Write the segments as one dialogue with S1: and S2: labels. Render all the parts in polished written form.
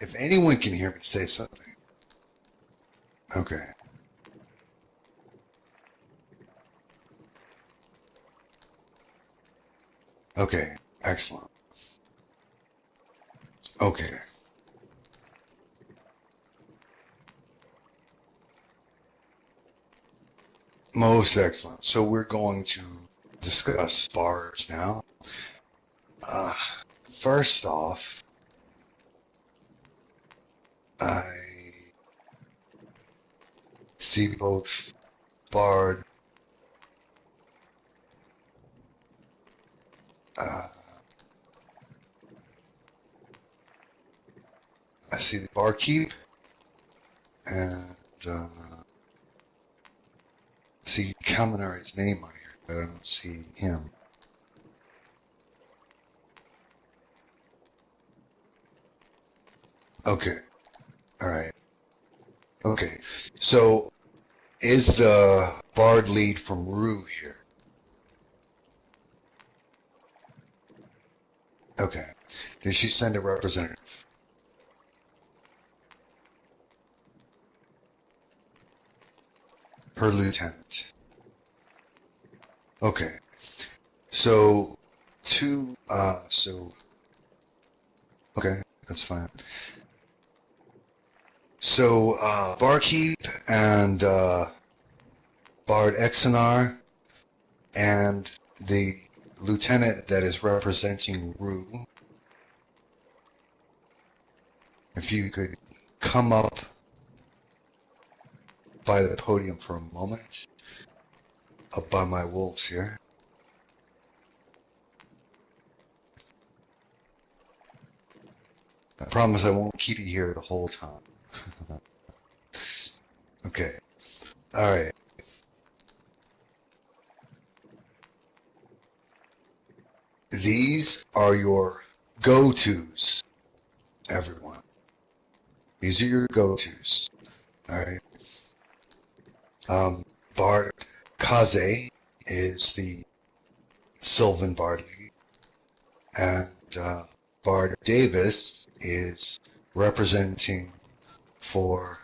S1: If anyone can hear me, say something. Okay. Okay, excellent. Okay. Most excellent. So we're going to discuss bards now. Uh, First off, I see both bard. I see the barkeep, and I see Kaminari's name on here, but I don't see him. Okay. All right. Okay. So, is the bard lead from Rue here? Okay. Did she send a representative? Her lieutenant. Okay. So, okay, that's fine. So, Barkeep and Bard Exonar and the lieutenant that is representing Rue, if you could come up by the podium for a moment, up by my wolves here. I promise I won't keep you here the whole time. Okay. All right. These are your go-tos, everyone. These are your go-tos. All right. Bard Kaze is the Sylvan Bard lead, and Bard Davis is representing for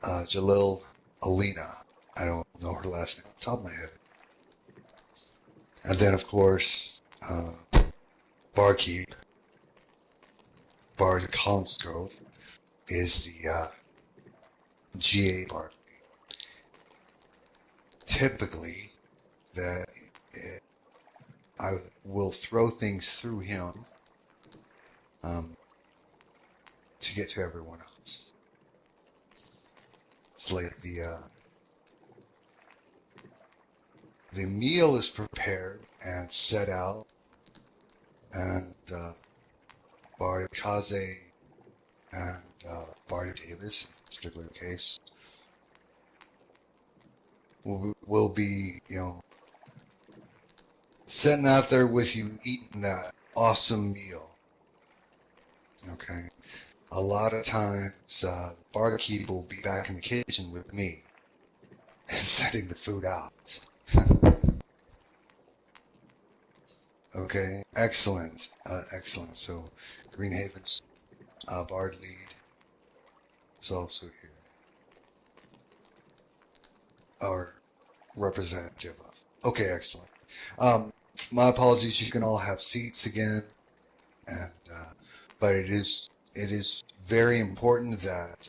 S1: Jalil Alina. I don't know her last name off the top of my head. And then, of course, Barkeep, Bard Collinsgrove, is the GA Bard. Typically, I will throw things through him to get to everyone else. It's like the meal is prepared and set out, and Bard Kaze and Bard Davis, in this particular case, will be, sitting out there with you eating that awesome meal. Okay. A lot of times, the barkeep will be back in the kitchen with me, setting the food out. Okay, excellent, excellent. So, Greenhaven's Bard lead is also here, or representative of. Okay, excellent. My apologies. You can all have seats again, and but it is very important that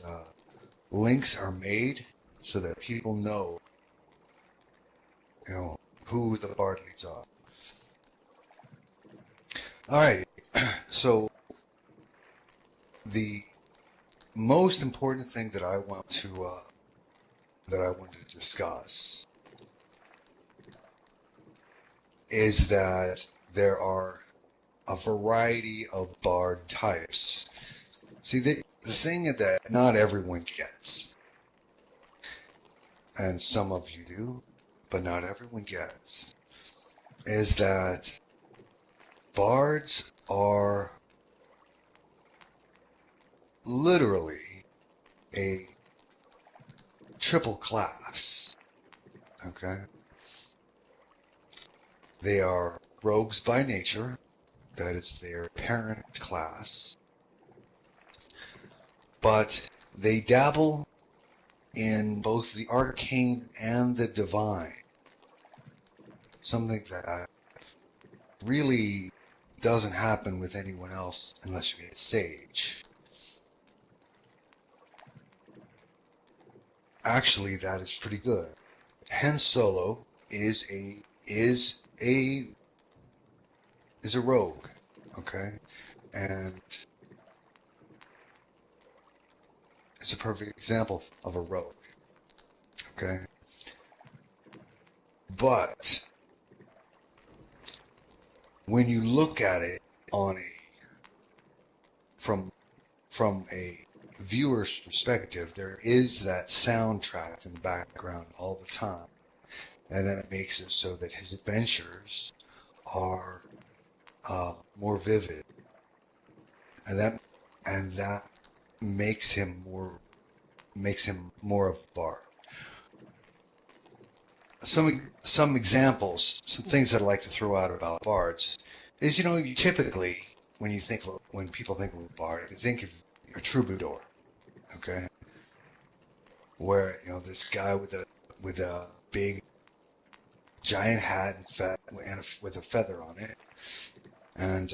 S1: links are made so that people know, who the Bard leads are. All right, so the most important thing that I want to discuss is that there are a variety of bard types. See, the thing that not everyone gets, and some of you do, but not everyone gets, is that bards are literally a triple class. Okay? They are rogues by nature. That is their parent class. but they dabble in both the arcane and the divine. Something that really doesn't happen with anyone else unless you get sage. Actually, that is pretty good. Han Solo is a rogue, okay, and it's a perfect example of a rogue, okay. But when you look at it on from a viewer's perspective, there is that soundtrack in the background all the time, and that makes it so that his adventures are more vivid, and that makes him more of a bard. Some examples, some things that I like to throw out about bards is, you typically when people think of a bard, they think of a troubadour, okay, where this guy with a big giant hat and with a feather on it, and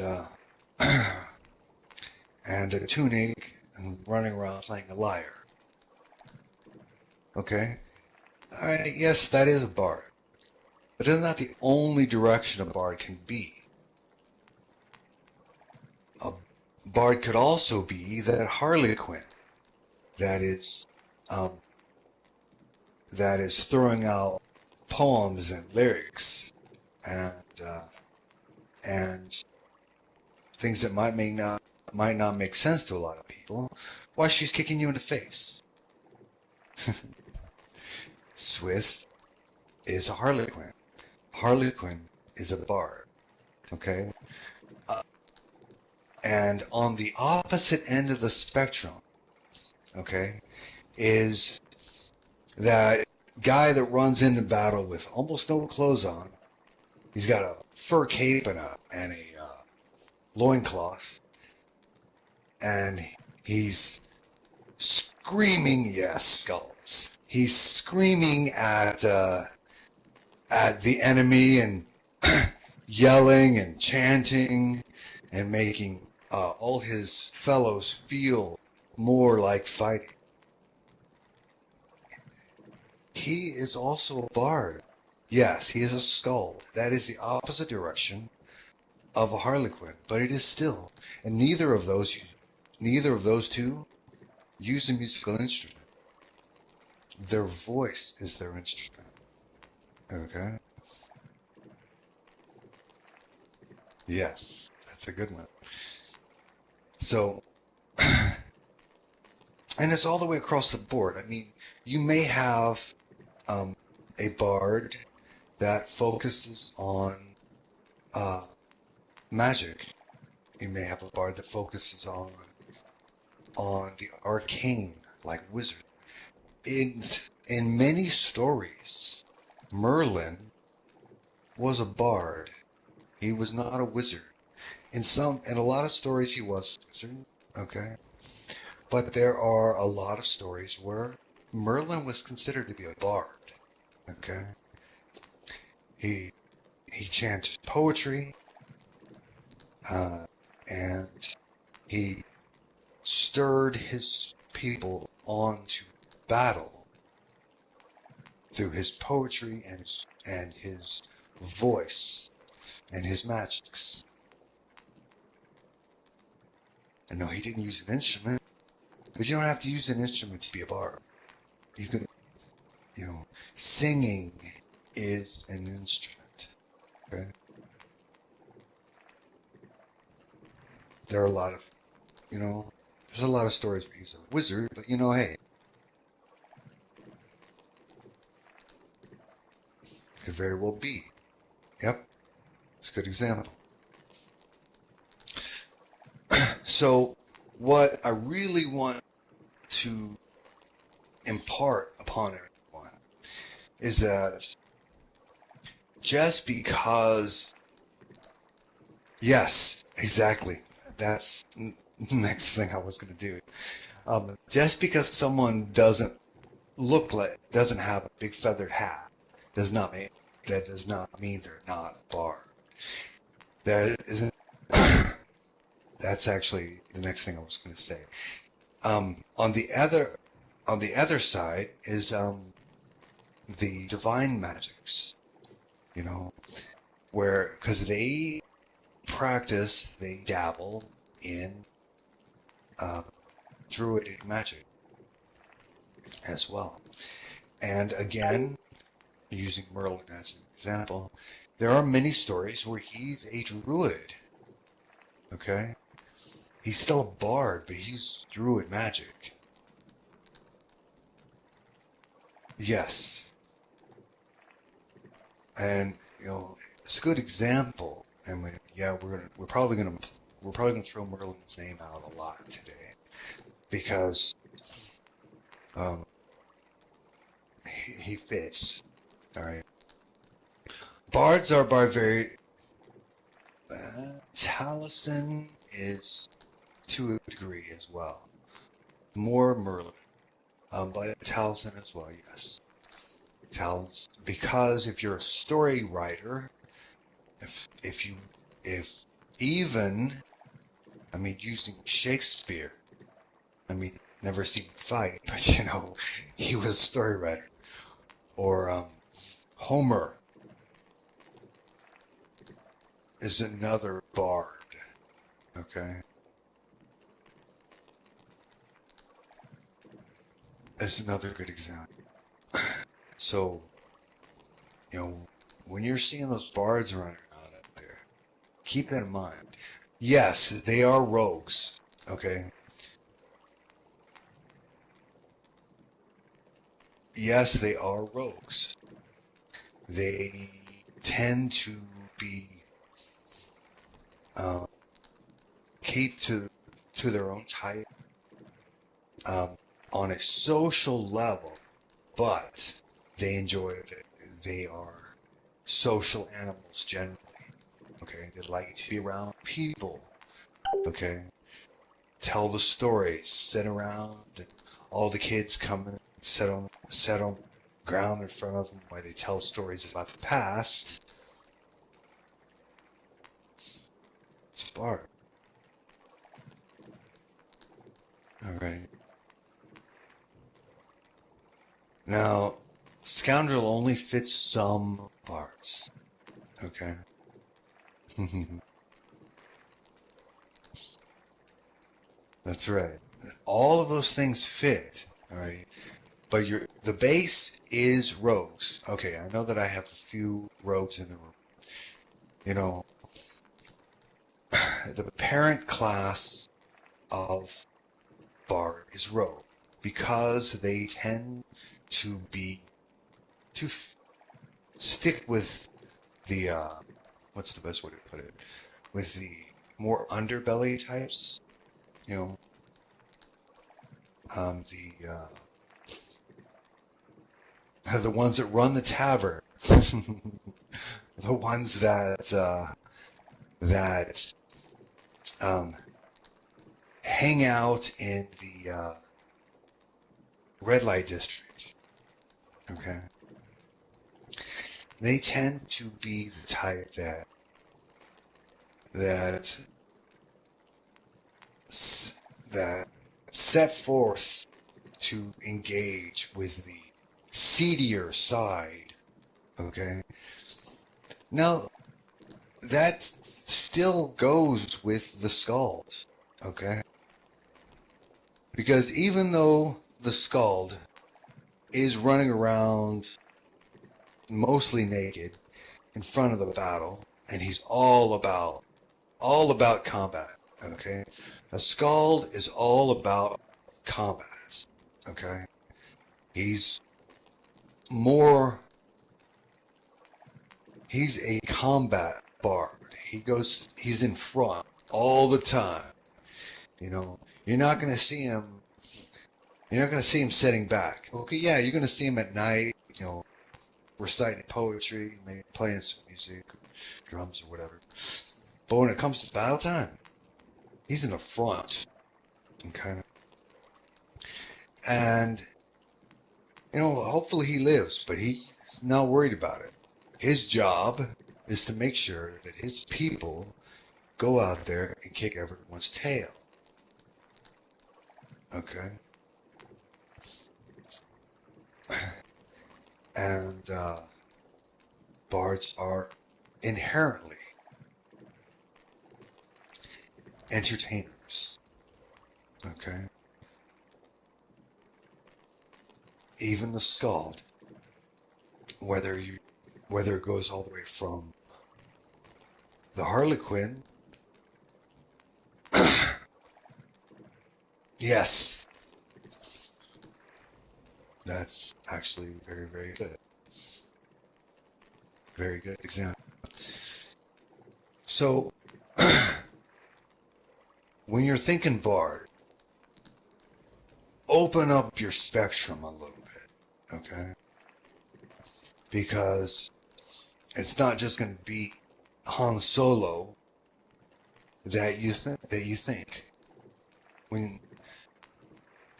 S1: and a tunic, and running around playing a lyre. Okay? Alright, yes, that is a bard. But it's not the only direction a bard can be. A bard could also be that harlequin that is throwing out poems and lyrics and things that might not make sense to a lot of people, while she's kicking you in the face. Swith is a harlequin. Harlequin is a bard. Okay? And on the opposite end of the spectrum, okay, is that guy that runs into battle with almost no clothes on. He's got a fur cape and a loincloth. And he's screaming, yes, skulls. He's screaming at the enemy and yelling and chanting and making all his fellows feel more like fighting. He is also a bard. Yes, he is a skull. That is the opposite direction of a harlequin, but it is still. And neither of those two use a musical instrument. Their voice is their instrument. Okay? Yes, that's a good one. So, and it's all the way across the board. I mean, you may have a bard that focuses on magic. You may have a bard that focuses on the arcane, like wizard. In many stories, Merlin was a bard. He was not a wizard. In a lot of stories, he was a wizard. Okay, but there are a lot of stories where Merlin was considered to be a bard. Okay, he chanted poetry, and he stirred his people on to battle through his poetry and his voice and his magics. And no, he didn't use an instrument, but you don't have to use an instrument to be a bard. You can, singing is an instrument. Okay? There are a lot of, there's a lot of stories where he's a wizard, but hey, could very well be. Yep, it's a good example. So, what I really want to impart upon everyone is that just because, yes, exactly, that's next thing I was going to do. Just because someone doesn't have a big feathered hat that does not mean they're not a bard. That isn't. That's actually the next thing I was going to say. On the other side is the divine magics, you know, where because they dabble in druidic magic as well. And again, using Merlin as an example, there are many stories where he's a druid. Okay? He's still a bard, but he's druid magic. Yes. And, you know, it's a good example. And we're probably gonna throw Merlin's name out a lot today. Because he fits. Alright. Bards are very Taliesin is to a degree as well. More Merlin. But Taliesin as well, yes. Taliesin, because if you're a story writer, if using Shakespeare, never seen him fight, but he was a story writer. Or Homer is another bard. Okay? That's another good example. So, when you're seeing those bards running around out there, keep that in mind. Yes, they are rogues. Okay? Yes, they are rogues. They tend to be keep to their own type on a social level, but they enjoy it. They are social animals generally. Okay, they like to be around people. Okay, tell the stories, sit around, and all the kids come and sit on ground in front of them while they tell stories about the past. It's Bard. Alright. Now, Scoundrel only fits some bards. Okay. That's right. All of those things fit. Alright. But the base is rogues. Okay, I know that I have a few rogues in the room. The parent class of bard is rogue because they tend to stick with the what's the best way to put it? With the more underbelly types, the ones that run the tavern, the ones that hang out in the red light district. Okay, they tend to be the type that set forth to engage with the seedier side. Okay, now that still goes with the Skald. Okay, because even though the Skald is running around mostly naked in front of the battle, and he's all about combat. Okay, a Skald is all about combat. Okay, he's a combat bard. He's in front all the time. You're not going to see him sitting back. Okay, yeah, you're going to see him at night, reciting poetry, maybe playing some music, drums or whatever. But when it comes to battle time, He's an affront. Okay. And, hopefully he lives, but he's not worried about it. His job is to make sure that his people go out there and kick everyone's tail. Okay. And bards are inherently entertainers. Okay. Even the Scald, whether it goes all the way from the Harlequin. Yes. That's actually very, very good. Very good example. So, when you're thinking bard, open up your spectrum a little bit, okay? Because it's not just going to be Han Solo that you think. When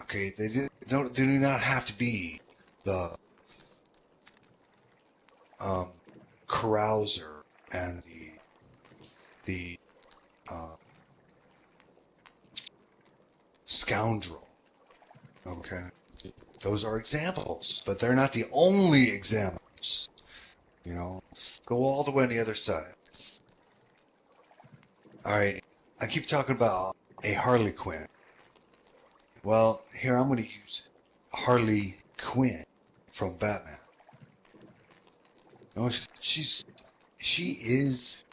S1: okay, they do not have to be the carouser and the scoundrel. Okay, those are examples, but they're not the only examples. Go all the way on the other side. All right, I keep talking about a Harley Quinn. Well, here I'm going to use Harley Quinn from Batman. No, she is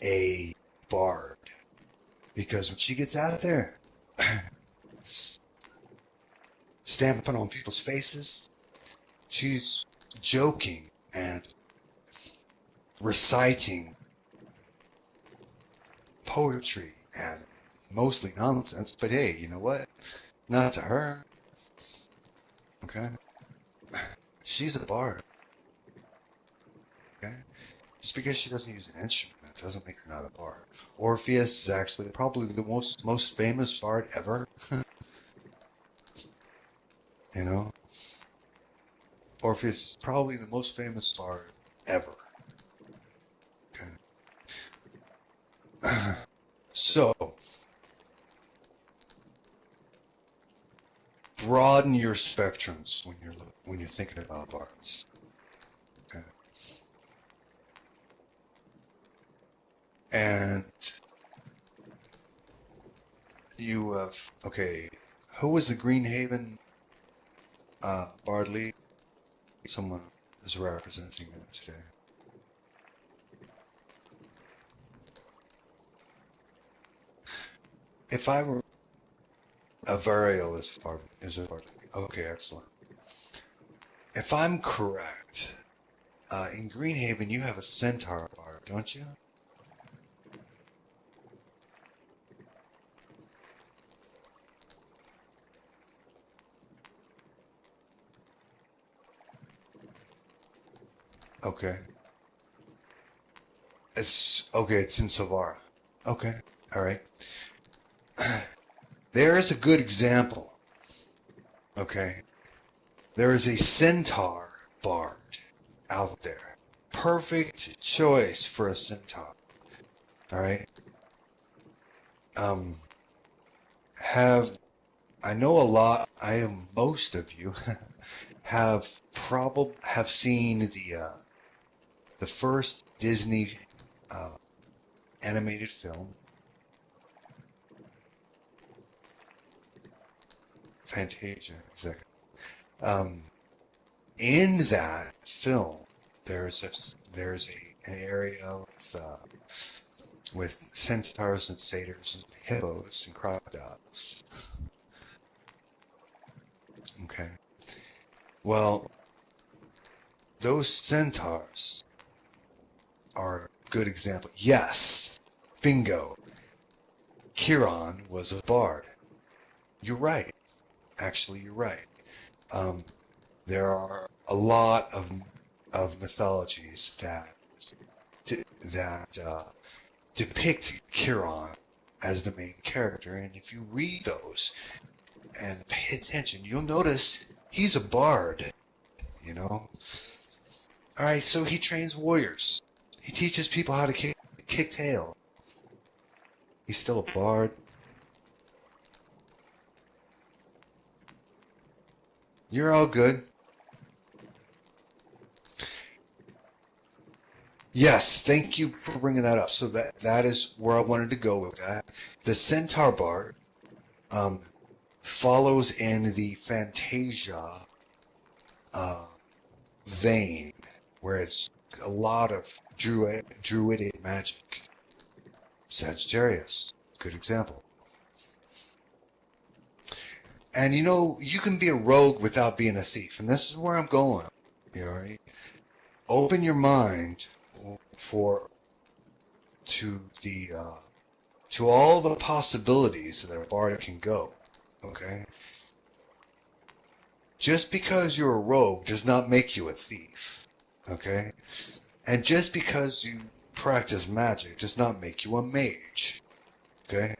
S1: a bard because when she gets out there, stamping on people's faces, she's joking and reciting poetry and mostly nonsense, but hey, you know what? Not to her. Okay? She's a bard. Okay? Just because she doesn't use an instrument doesn't make her not a bard. Orpheus is actually probably the most famous bard ever. Orpheus is probably the most famous bard ever. Okay? So, broaden your spectrums when you're thinking about bards. Okay. And you have who was the Greenhaven bard lead? Someone is representing it today. If I were Avariel is a bard. Okay, excellent. If I'm correct, in Greenhaven you have a centaur bard, don't you? Okay. It's in Savara. Okay, all right. There is a good example. Okay. There is a centaur bard out there. Perfect choice for a centaur. All right. I know a lot. Most of you have seen the first Disney animated film, Fantasia, exactly. In that film, there's an area with centaurs and satyrs and hippos and crocodiles. Okay. Well, those centaurs are a good example. Yes, bingo. Chiron was a bard. You're right. Actually, you're right. There are a lot of mythologies that depict Chiron as the main character. And if you read those and pay attention, you'll notice he's a bard, you know? Alright, so he trains warriors. He teaches people how to kick tail. He's still a bard. You're all good. Yes, thank you for bringing that up. So that is where I wanted to go with that. The Centaur Bard follows in the Fantasia vein, where it's a lot of druidic magic. Sagittarius, good example. And you know, you can be a rogue without being a thief, and this is where I'm going. You know, right? Open your mind to all the possibilities that a bard can go. Okay? Just because you're a rogue does not make you a thief. Okay? And just because you practice magic does not make you a mage. Okay?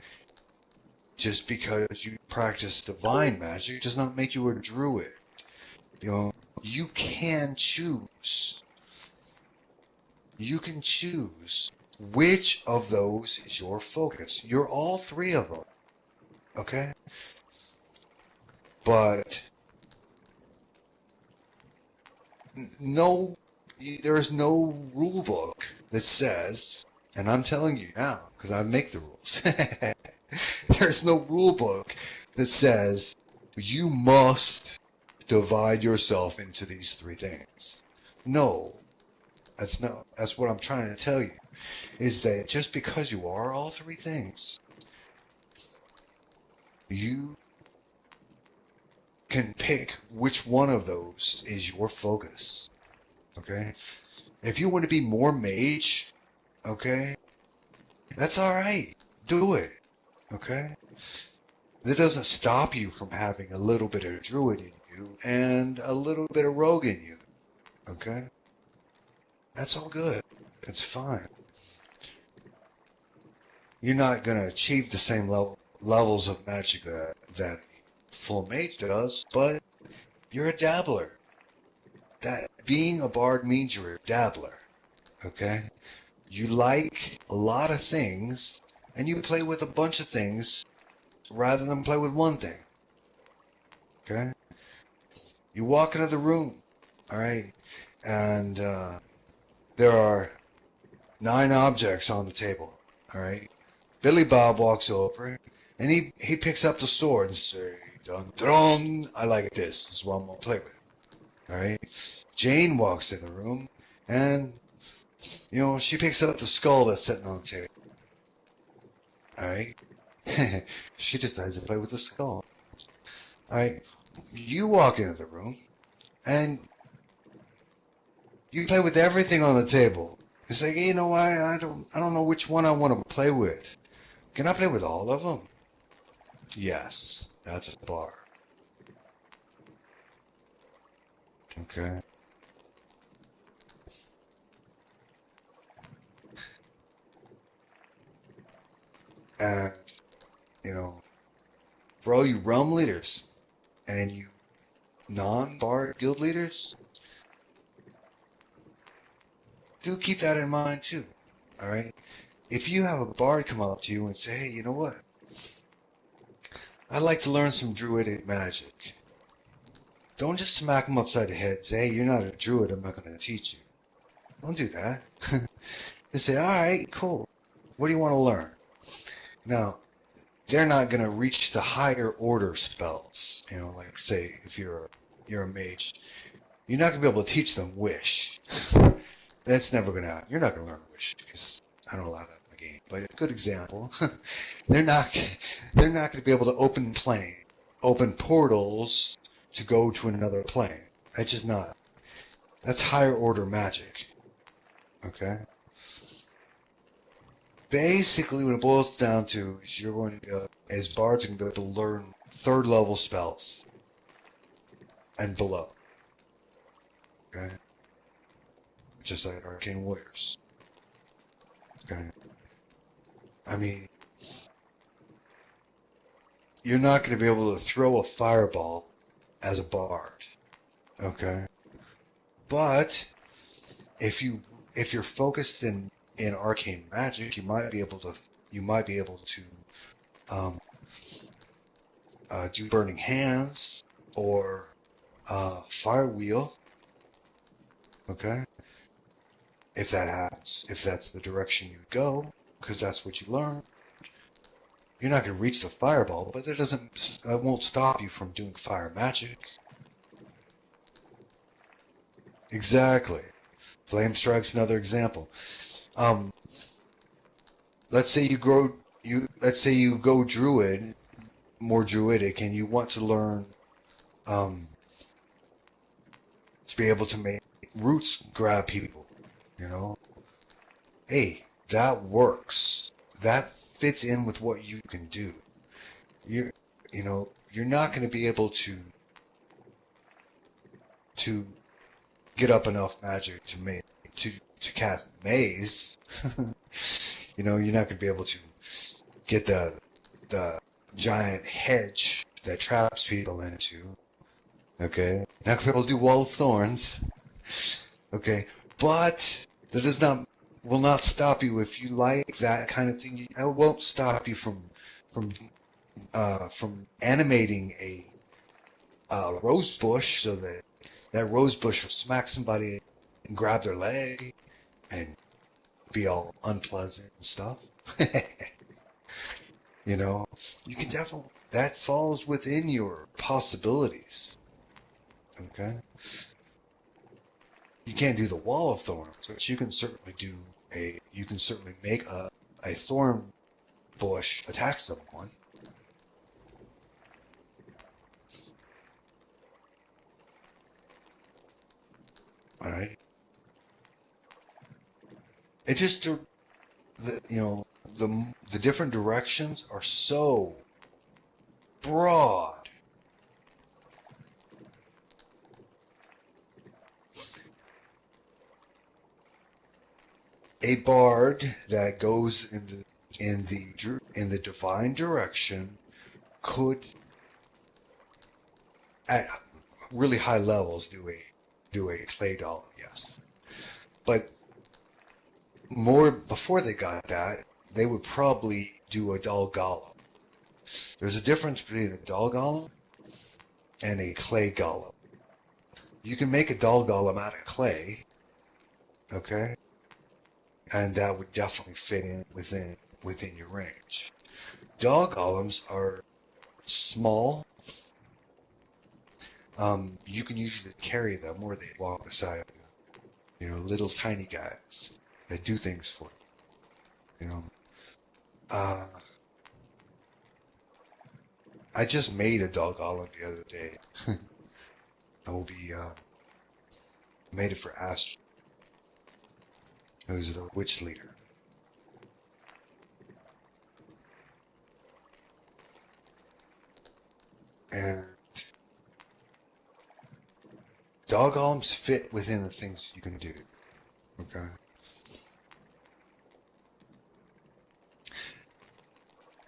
S1: Just because you practice divine magic does not make you a druid. You know, you can choose. You can choose which of those is your focus. You're all three of them. Okay? But no, there's no rule book that says, and I'm telling you now, because I make the rules, there's no rule book that says you must divide yourself into these three things. No, that's what I'm trying to tell you, is that just because you are all three things, you can pick which one of those is your focus. Okay? If you want to be more mage, okay, that's alright. Do it. Okay? That doesn't stop you from having a little bit of druid in you and a little bit of rogue in you. Okay? That's all good. It's fine. You're not going to achieve the same levels of magic that full mage does, but you're a dabbler. That being a bard means you're a dabbler. Okay? You like a lot of things, and you play with a bunch of things rather than play with one thing. Okay? You walk into the room, alright, and there are 9 objects on the table, alright? Billy Bob walks over, and he picks up the sword and says, dun dun, I like this. This is what I'm going to play with. Alright? Jane walks in the room, and, you know, she picks up the skull that's sitting on the table. Alright? She decides to play with the skull. Alright? You walk into the room, and you play with everything on the table. It's like, you know, I don't know which one I want to play with. Can I play with all of them? Yes, that's a bar. Okay. And, you know, for all you realm leaders and you non-bard guild leaders, do keep that in mind too. Alright? If you have a bard come up to you and say, hey, you know what? I'd like to learn some druidic magic. Don't just smack them upside the head and say, hey, you're not a druid, I'm not going to teach you. Don't do that. They say, alright, cool. What do you want to learn? Now, they're not going to reach the higher order spells. You know, like say, if you're a mage, you're not going to be able to teach them wish. That's never going to happen. You're not going to learn wish because I don't allow that in the game. But a good example, they're not going to be able to open portals to go to another plane. That's just not. That's higher order magic. Okay? Basically, what it boils down to is you're going to, as bards, are going to be able to learn 3rd level spells and below. Okay? Just like arcane warriors. Okay? I mean, you're not going to be able to throw a fireball as a bard, okay? But if you're focused in arcane magic, you might be able to um, do burning hands or fire wheel, okay? If that happens, if that's the direction you go, because that's what you learn. You're not going to reach the fireball, but that won't stop you from doing fire magic. Exactly. Flame strike's another example. Um, let's say you go druid, more druidic, and you want to learn um, to be able to make roots grab people. You know, hey, that works. That fits in with what you can do. You you know, you're not going to be able to get up enough magic to make to cast maze. You know, you're not going to be able to get the giant hedge that traps people into. Okay, not going to be able to do wall of thorns. Okay, but that does not will not stop you if you like that kind of thing. It won't stop you from from animating a rose bush so that that rose bush will smack somebody and grab their leg and be all unpleasant and stuff. You know, you can definitely, that falls within your possibilities. Okay? You can't do the wall of thorns, but you can certainly you can certainly make a thorn bush attack someone. Alright? It just, you know, the different directions are so broad. A bard that goes in the divine direction could, at really high levels, do a clay doll, yes. But more before they got that, they would probably do a doll golem. There's a difference between a doll golem and a clay golem. You can make a doll golem out of clay, okay, and that would definitely fit in within your range. Doll golems are small. You can usually carry them or they walk beside you. You know, little tiny guys that do things for you. You know, uh, I just made a doll golem the other day. I will be made it for Astrid, who's the witch leader. And doll golems fit within the things you can do. Okay.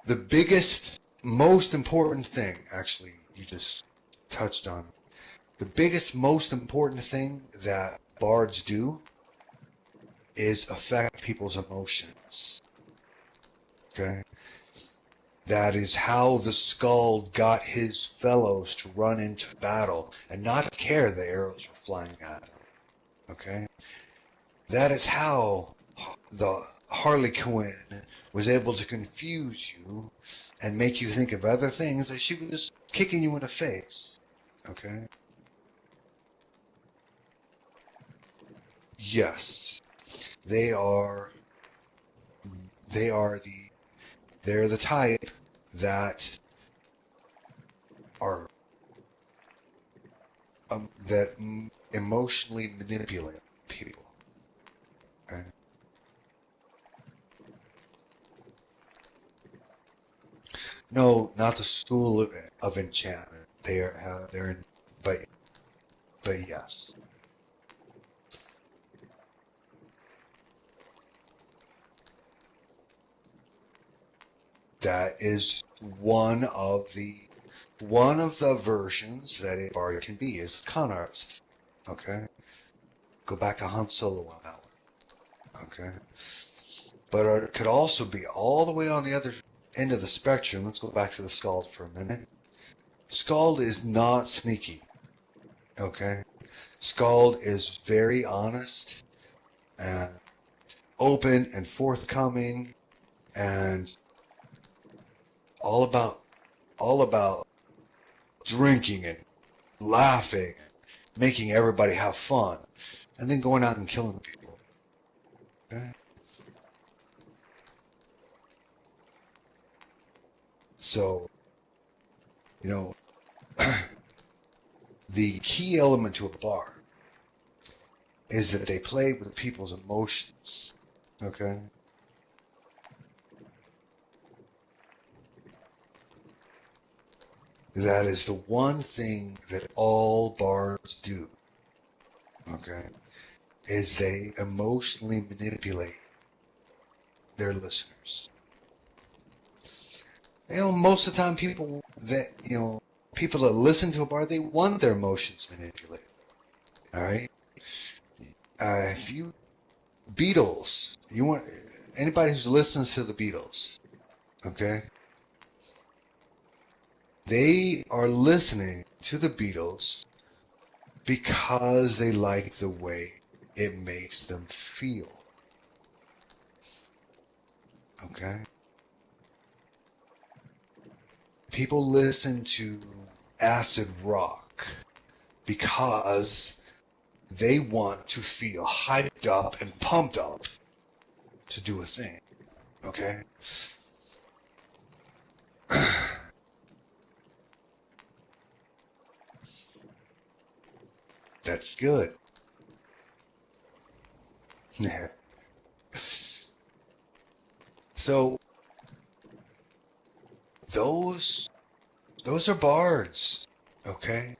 S1: The biggest, most important thing, actually, you just touched on. The biggest, most important thing that bards do is affect people's emotions. Okay? That is how the Skald got his fellows to run into battle and not care the arrows were flying at them. Okay? That is how the Harlequin was able to confuse you and make you think of other things as she was kicking you in the face. Okay? Yes. They're the type that are that emotionally manipulate people. Okay? No, not the school of enchantment. They're in, but yes. that is one of the versions that a bard can be, is con artist. Okay? Go back to Han Solo on that one. Okay? But it could also be all the way on the other end of the spectrum. Let's go back to the Skald for a minute. Skald is not sneaky. Okay? Skald is very honest and open and forthcoming and all about drinking and laughing, making everybody have fun, and then going out and killing people. Okay? So, you know, the key element to a bard is that they play with people's emotions. Okay? That is the one thing that all bards do. Okay? Is they emotionally manipulate their listeners. You know, most of the time people that listen to a bard, they want their emotions manipulated. Alright? If you Beatles, you want anybody who listens to the Beatles, okay? They are listening to the Beatles because they like the way it makes them feel. Okay? People listen to acid rock because they want to feel hyped up and pumped up to do a thing. Okay? That's good. So those are bards, okay?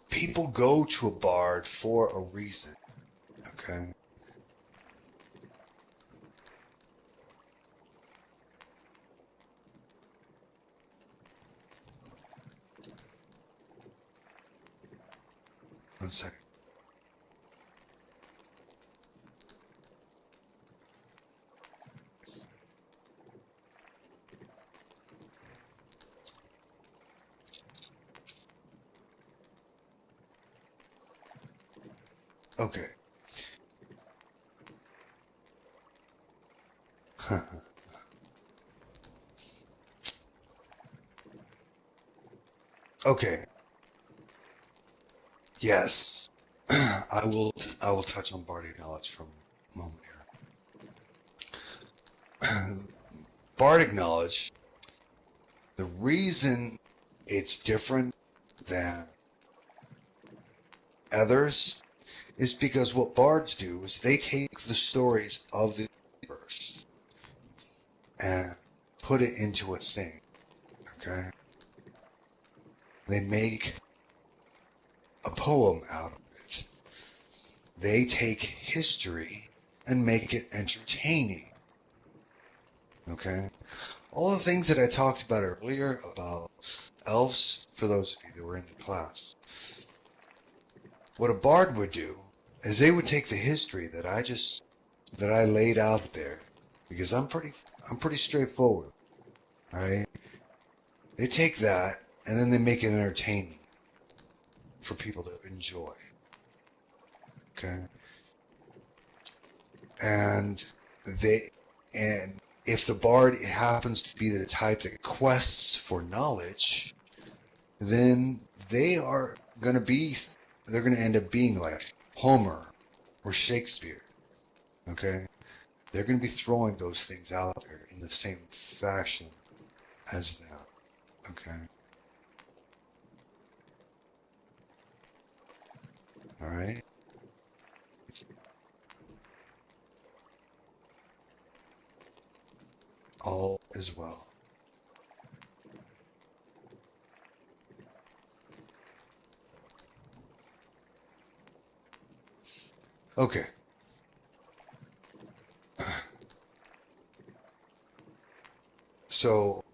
S1: People go to a bard for a reason, okay? One second. Okay. Okay. Yes. I will touch on bardic knowledge for a moment here. Bardic knowledge, the reason it's different than others is because what bards do is they take the stories of the universe and put it into a thing. Okay? They make a poem out of it. They take history and make it entertaining. Okay? All the things that I talked about earlier about elves, for those of you that were in the class, what a bard would do is they would take the history that I laid out there, because I'm pretty straightforward. Alright? They take that and then they make it entertaining for people to enjoy. Okay? And if the bard happens to be the type that quests for knowledge, then they're going to end up being like Homer or Shakespeare. Okay? They're going to be throwing those things out there in the same fashion as that. Okay? Alright? All is well. Okay. So,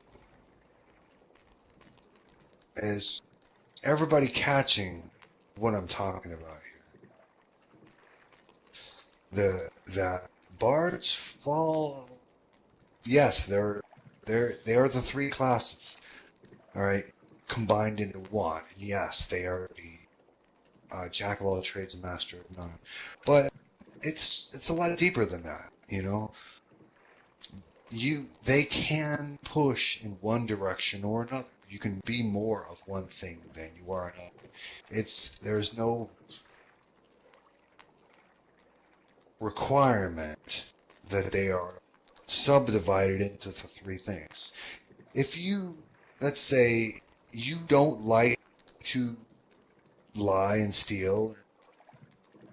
S1: is everybody catching what I'm talking about here? That bards fall. Yes, they are the three classes. All right, combined into one. And yes, they are the jack of all trades and master of none. But it's a lot deeper than that. You know, they can push in one direction or another. You can be more of one thing than you are another. There's no requirement that they are subdivided into the three things. If you, let's say, you don't like to lie and steal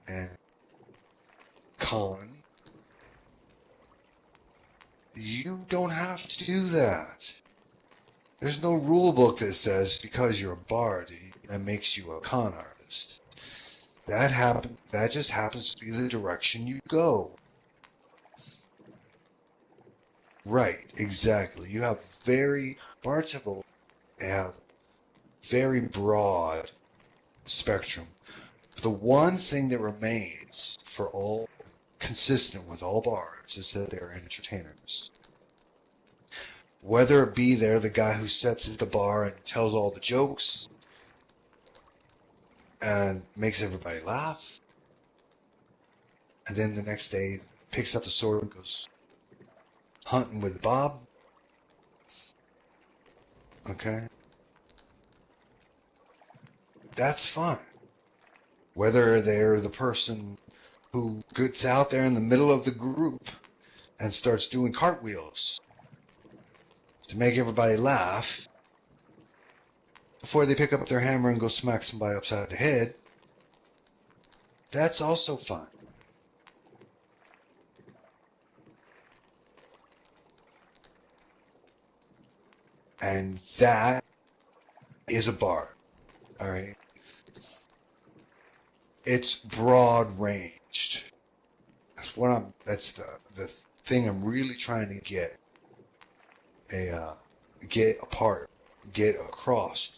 S1: and con, you don't have to do that. There's no rule book that says because you're a bard that makes you a con artist. That just happens to be the direction you go. Right, exactly. You have bards have very broad spectrum. The one thing that remains for all consistent with all bards is that they're entertainers. Whether it be they're the guy who sits at the bar and tells all the jokes and makes everybody laugh, and then the next day picks up the sword and goes hunting with Bob. Okay? That's fun. Whether they're the person who gets out there in the middle of the group and starts doing cartwheels to make everybody laugh before they pick up their hammer and go smack somebody upside the head, that's also fun. And that is a bard. All right? It's broad ranged. That's the thing I'm really trying to get across,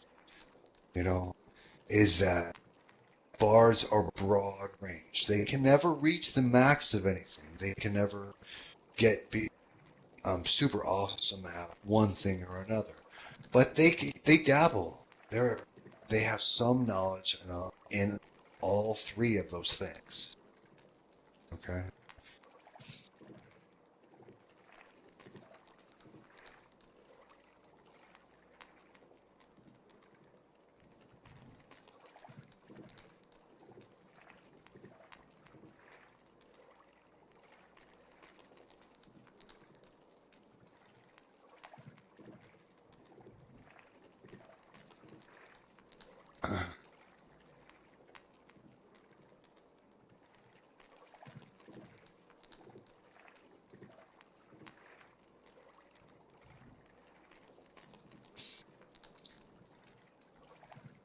S1: is that bards are broad range. They can never reach the max of anything. They can never be super awesome at one thing or another. But they dabble. They have some knowledge in all three of those things. Okay?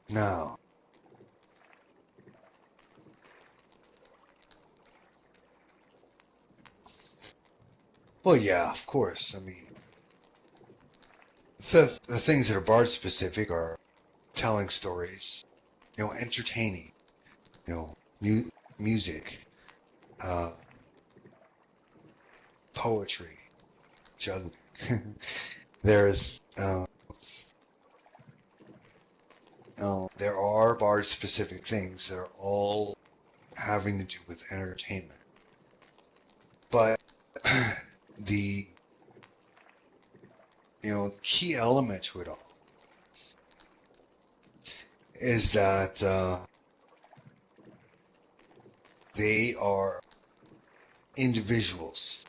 S1: Now, well, yeah, of course. I mean, the things that are bard specific are telling stories, entertaining, music, poetry, juggling. There's there are bard specific things that are all having to do with entertainment. But the key element to it all is that they are individuals.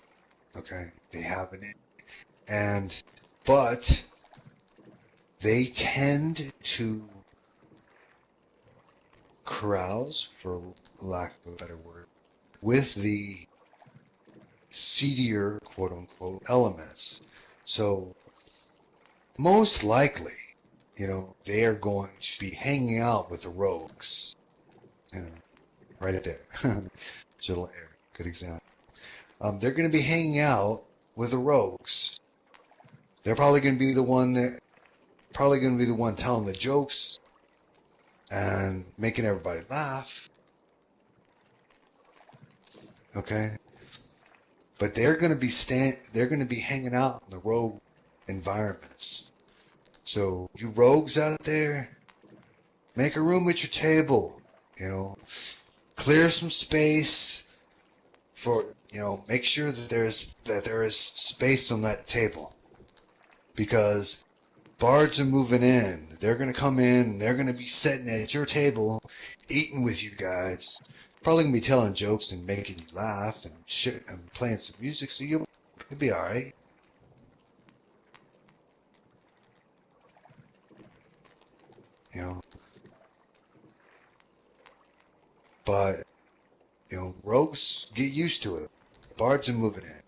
S1: Okay, they have but they tend to carouse, for lack of a better word, with the seedier, quote unquote, elements. So most likely, they are going to be hanging out with the rogues. Right up there. Good example. They're going to be hanging out with the rogues They're probably going to be the one telling the jokes and making everybody laugh. Okay? But they're going to be hanging out in the rogue environments. So you rogues out there, make a room at your table, clear some space for, make sure that there is space on that table, because bards are moving in. They're going to come in, and they're going to be sitting at your table, eating with you guys, probably going to be telling jokes and making you laugh and shit and playing some music, so you'll be all right. But, rogues, get used to it. Bards are moving in.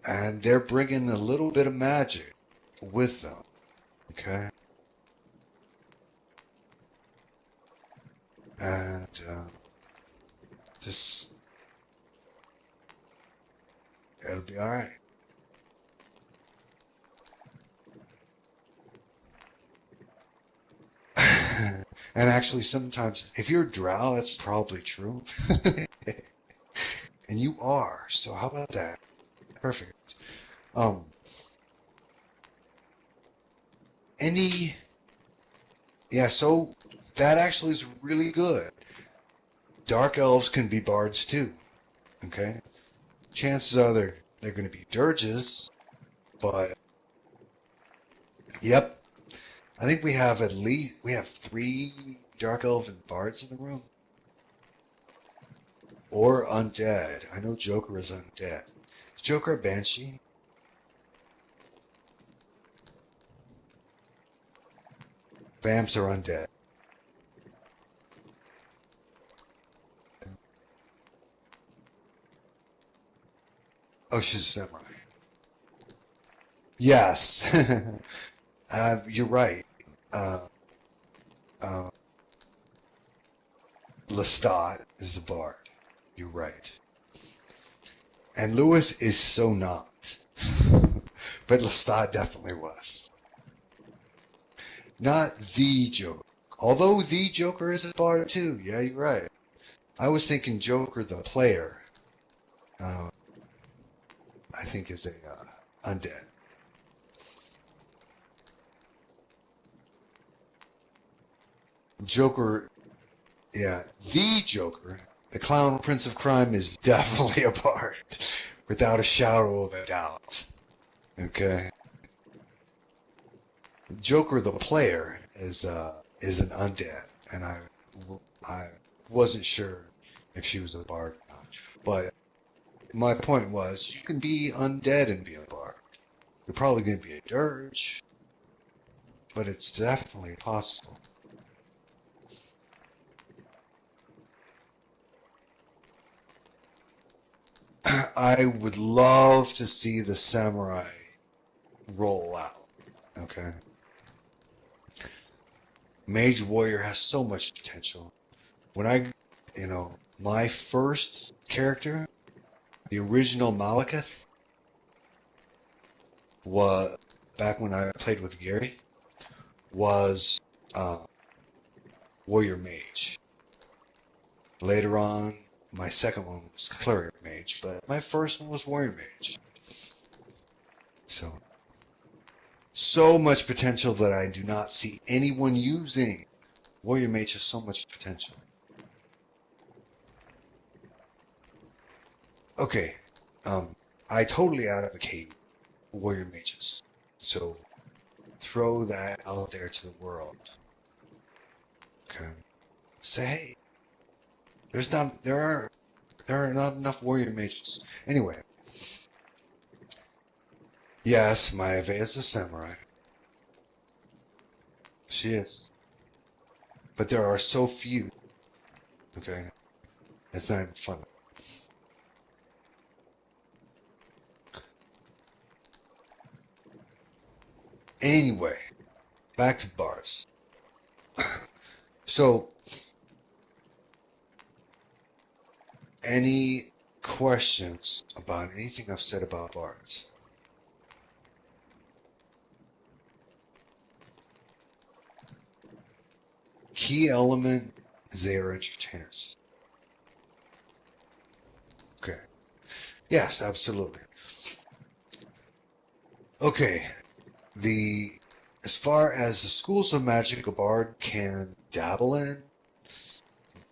S1: And they're bringing a little bit of magic with them. Okay? And, just, it'll be alright. And actually, sometimes, if you're a drow, that's probably true. And you are, so how about that? Perfect. So that actually is really good. Dark elves can be bards too. Okay? Chances are they're going to be dirges, but yep. I think we have 3 dark elven bards in the room. Or undead. I know Joker is undead. Is Joker a banshee? Vamps are undead. Oh, she's a samurai. Yes. You're right. Lestat is a bard. You're right. And Lewis is so not. But Lestat definitely was. Not the Joker. Although the Joker is a bard too. Yeah, you're right. I was thinking Joker the player. I think is a undead. Joker, yeah, the Joker, the Clown Prince of Crime, is definitely a bard, without a shadow of a doubt. Okay. Joker the player is an undead, and I wasn't sure if she was a bard or not. But my point was, you can be undead and be a bard. You're probably going to be a dirge, but it's definitely possible. I would love to see the samurai roll out. Okay. Mage Warrior has so much potential. When my first character, the original Malikith, was back when I played with Gary, was Warrior Mage. Later on, my second one was Cleric Mage, but my first one was Warrior Mage. So much potential that I do not see anyone using. Warrior Mage has so much potential. Okay, I totally advocate Warrior Mages. So throw that out there to the world. Okay. Say, hey, there are not enough Warrior Mages. Anyway. Yes, Maeve is a samurai. She is. But there are so few. Okay? It's not even fun. Anyway, back to Bards. So, any questions about anything I've said about Bards? key element is they are entertainers. Okay. Yes, absolutely. Okay. As far as the schools of magic a bard can dabble in,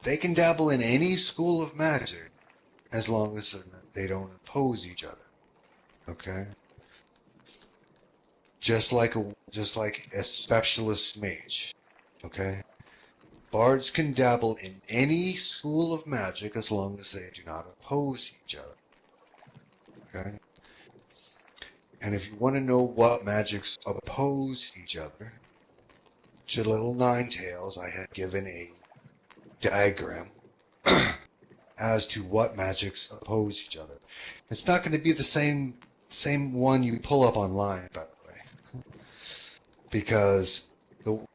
S1: they can dabble in any school of magic as long as they don't oppose each other. Okay? Just like a specialist mage. Okay? Bards can dabble in any school of magic as long as they do not oppose each other. Okay? And if you want to know what magics oppose each other, to little Ninetales, I had given a diagram as to what magics oppose each other. It's not going to be the same one you pull up online, by the way, because the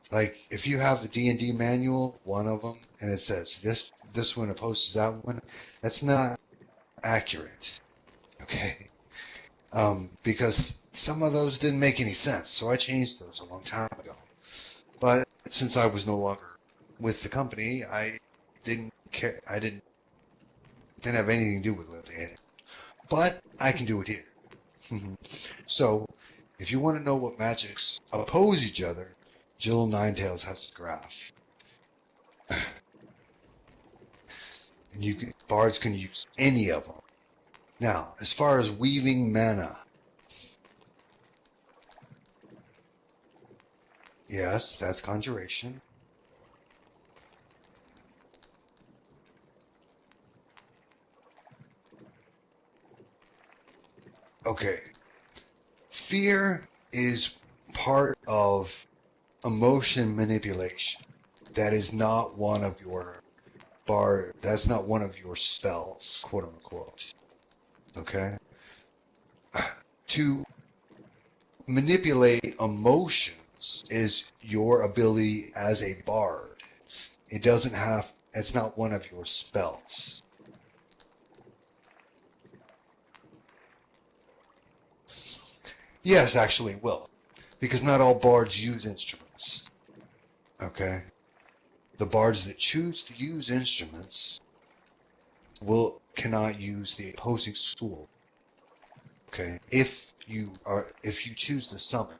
S1: like if you have the D&D manual, one of them, and it says this one opposes that one, that's not accurate. Okay, because some of those didn't make any sense, so I changed those a long time ago. But since I was no longer with the company, I didn't care. I didn't have anything to do with what they had. But I can do it here. So, if you want to know what magics oppose each other, Jill Ninetales has a graph. And bards can use any of them. Now, as far as weaving mana, yes, that's conjuration. Okay. Fear is part of emotion manipulation. That is not one of your that's not one of your spells, quote unquote. Okay? To manipulate emotions is your ability as a bard. It's not one of your spells. Yes, actually it will. Because not all bards use instruments. Okay? The bards that choose to use instruments cannot use the opposing school. Okay? If you choose to summon.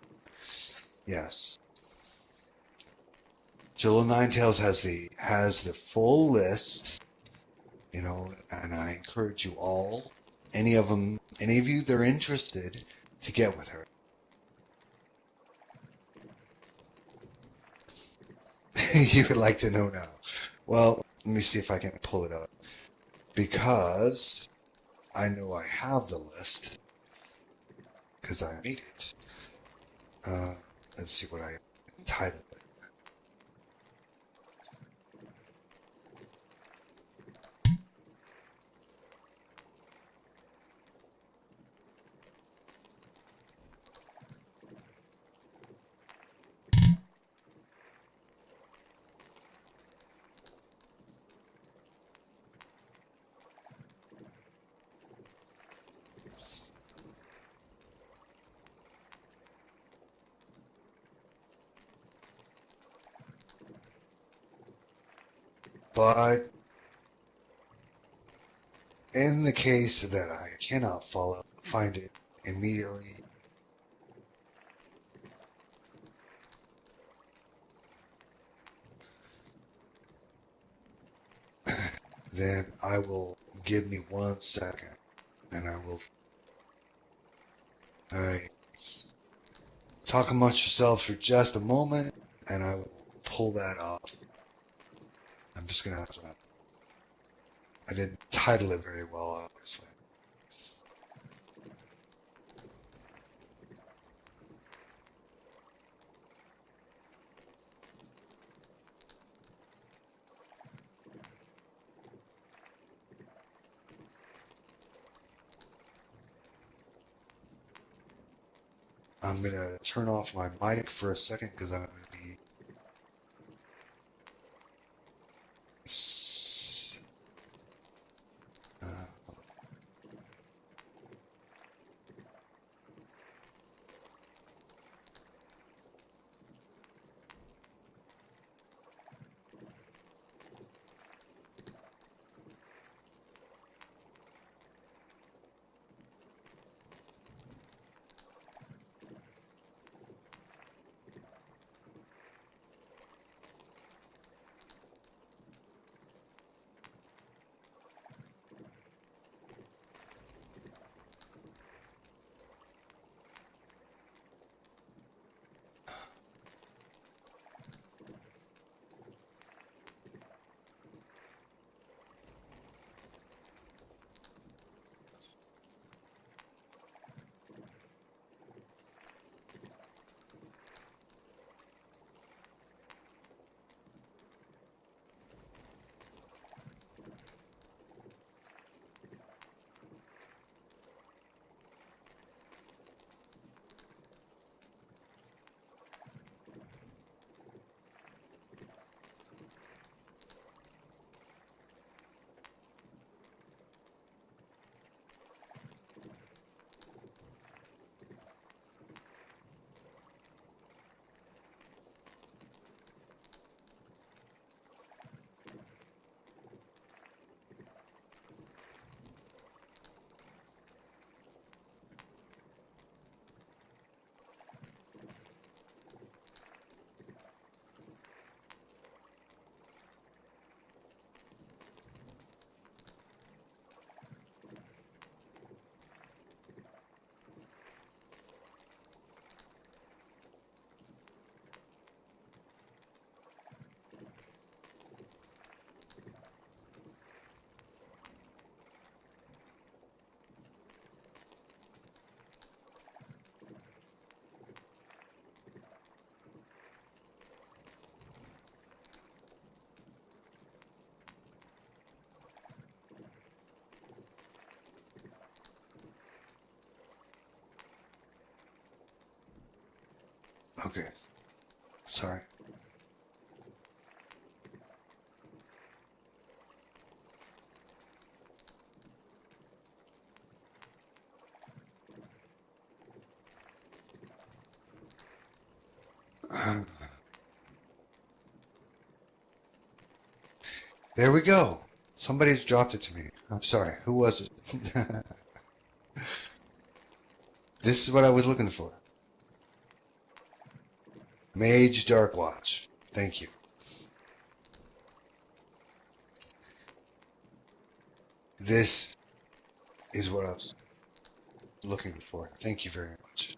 S1: Yes. Jill of Ninetales has the full list, and I encourage you all, any of you that are interested, to get with her. You would like to know now. Well, let me see if I can pull it up. Because I know I have the list. Because I made it. Let's see what I titled it. But in the case that I cannot find it immediately, then I will give me 1 second, and I will. Alright. Talk amongst yourselves for just a moment, and I will pull that up. I'm just gonna have to. I didn't title it very well, obviously. I'm gonna turn off my mic for a second because I'm gonna be. Okay. Sorry. There we go. Somebody's dropped it to me. I'm sorry. Who was it? This is what I was looking for. Mage Darkwatch. Thank you. This is what I was looking for. Thank you very much.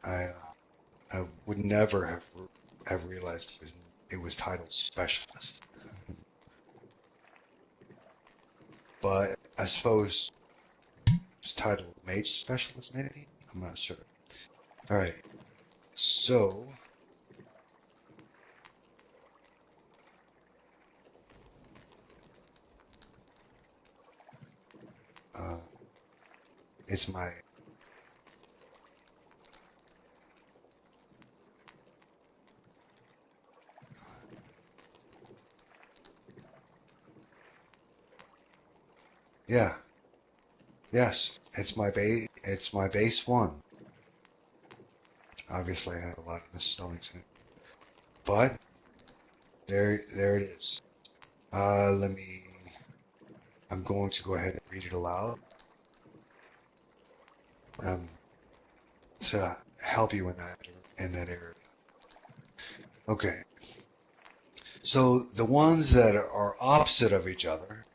S1: I would never have realized it was titled Specialist. But I suppose it's titled Mage Specialist, maybe? I'm not sure. Alright. So, it's my... Yeah. Yes, it's my base one. Obviously, I have a lot of misspellings in it. But, there it is. I'm going to go ahead and read it aloud. To help you in that area. Okay. So the ones that are opposite of each other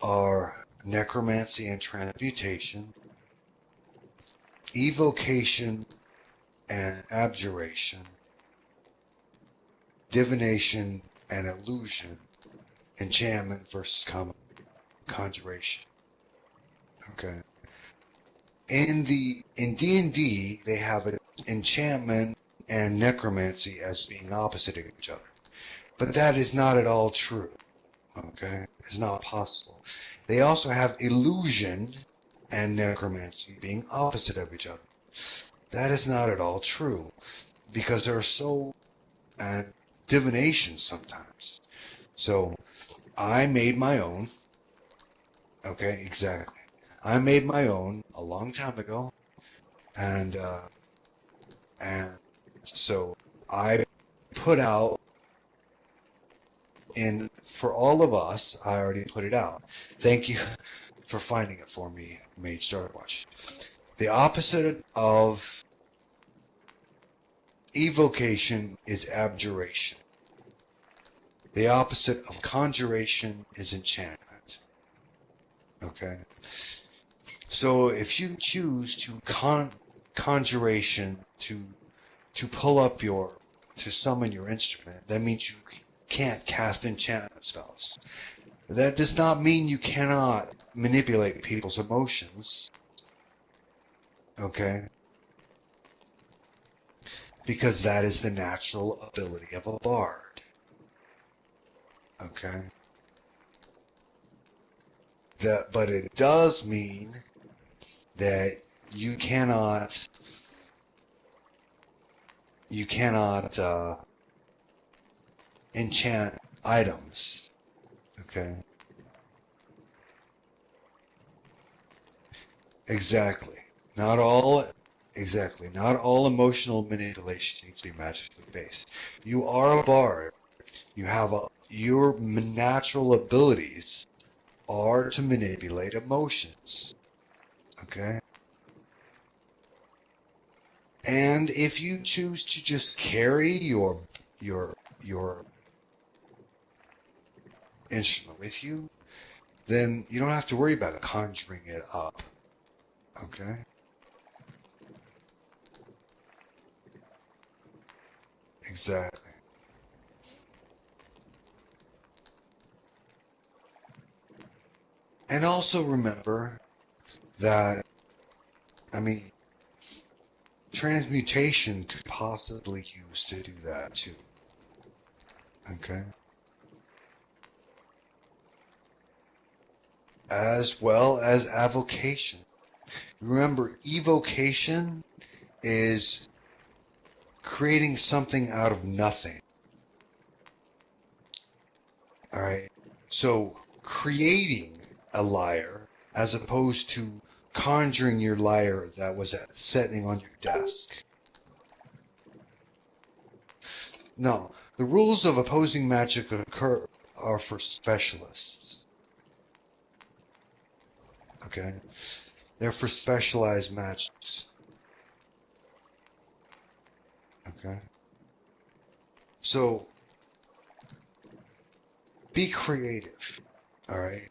S1: are necromancy and transmutation, evocation and abjuration, divination and illusion, enchantment versus conjuration. Okay. In D&D, they have enchantment and necromancy as being opposite of each other. But that is not at all true. Okay? It's not possible. They also have illusion and necromancy being opposite of each other. That is not at all true. Because they're so... and divination sometimes. So, I made my own. Okay, exactly. I made my own a long time ago, and so I put out for all of us. I already put it out. Thank you for finding it for me, Mage Darkwatch. The opposite of evocation is abjuration. The opposite of conjuration is enchantment. Okay. So if you choose to conjuration to pull up to summon your instrument, that means you can't cast enchantment spells. That does not mean you cannot manipulate people's emotions. Okay? Because that is the natural ability of a bard. Okay? But it does mean that you cannot enchant items. Okay. Exactly. Not all emotional manipulation needs to be magically based. You are a bard. Your natural abilities are to manipulate emotions. Okay? And if you choose to just carry your instrument with you, then you don't have to worry about conjuring it up. Okay? Exactly. And also remember that, transmutation could possibly use to do that too. Okay? As well as avocation. Remember, evocation is creating something out of nothing. All right. So creating a lyre as opposed to conjuring your lyre that was sitting on your desk. No, the rules of opposing magic are for specialists. Okay? They're for specialized magics. Okay? So, be creative. Alright?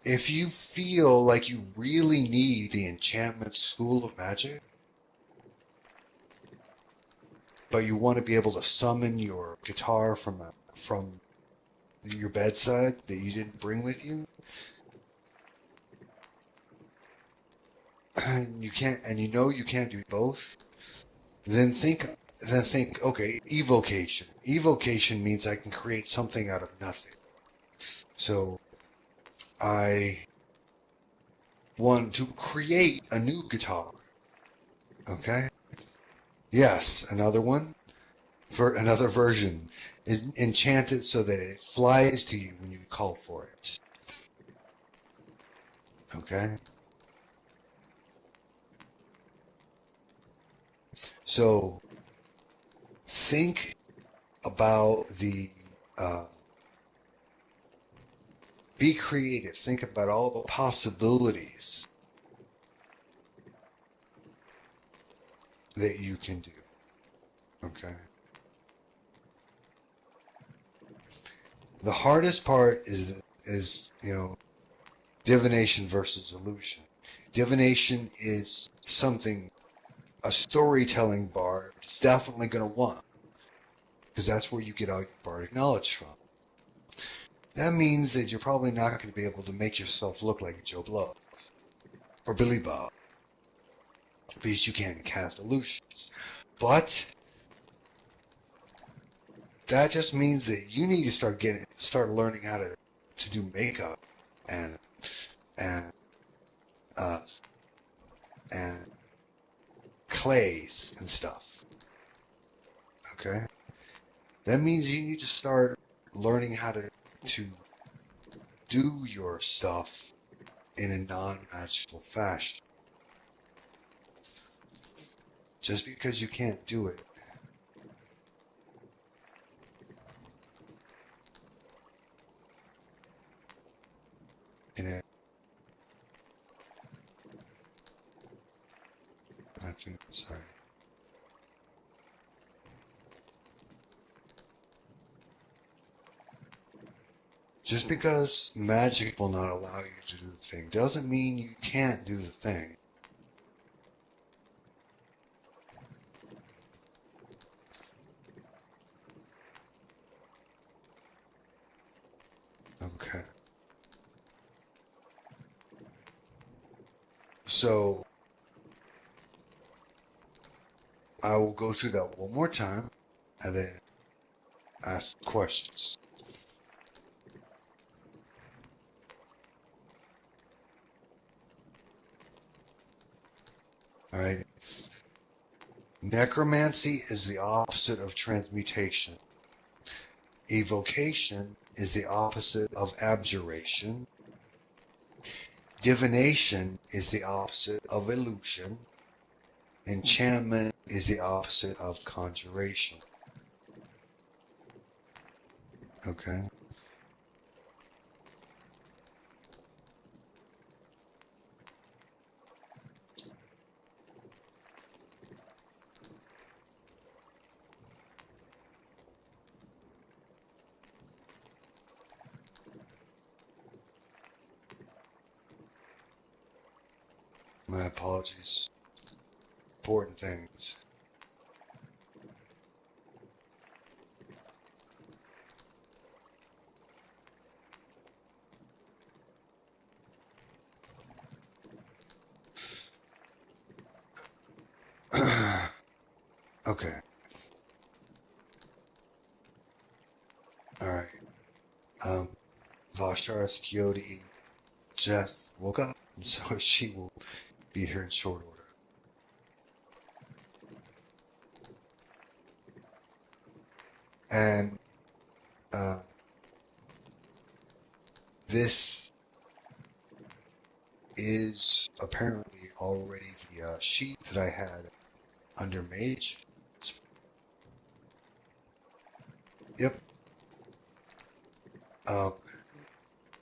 S1: If you feel like you really need the enchantment school of magic, but you want to be able to summon your guitar from your bedside that you didn't bring with you, and you can't, and you know you can't do both, then think, okay, evocation. Evocation means I can create something out of nothing. So I want to create a new guitar. Okay? Yes, another one, for another version is enchanted so that it flies to you when you call for it. Okay? So think about be creative. Think about all the possibilities that you can do. Okay? The hardest part is divination versus illusion. Divination is something a storytelling bard is definitely going to want, because that's where you get all your bardic knowledge from. That means that you're probably not going to be able to make yourself look like Joe Blow or Billy Bob, because you can't cast illusions. But that just means that you need to start learning how to do makeup and uh, and clays and stuff. Okay? That means you need to start learning how to do your stuff in a non-magical fashion. Just because you can't do it in a sorry. Just because magic will not allow you to do the thing doesn't mean you can't do the thing. Okay. So I will go through that one more time and then ask questions. All right. Necromancy is the opposite of transmutation. Evocation is the opposite of abjuration. Divination is the opposite of illusion. Enchantment is the opposite of conjuration. Okay? My apologies. Important things. Okay. Alright. Vashara's Coyote just woke up, so she will be here in short order. And this is apparently already the sheet that I had under mage. Yep.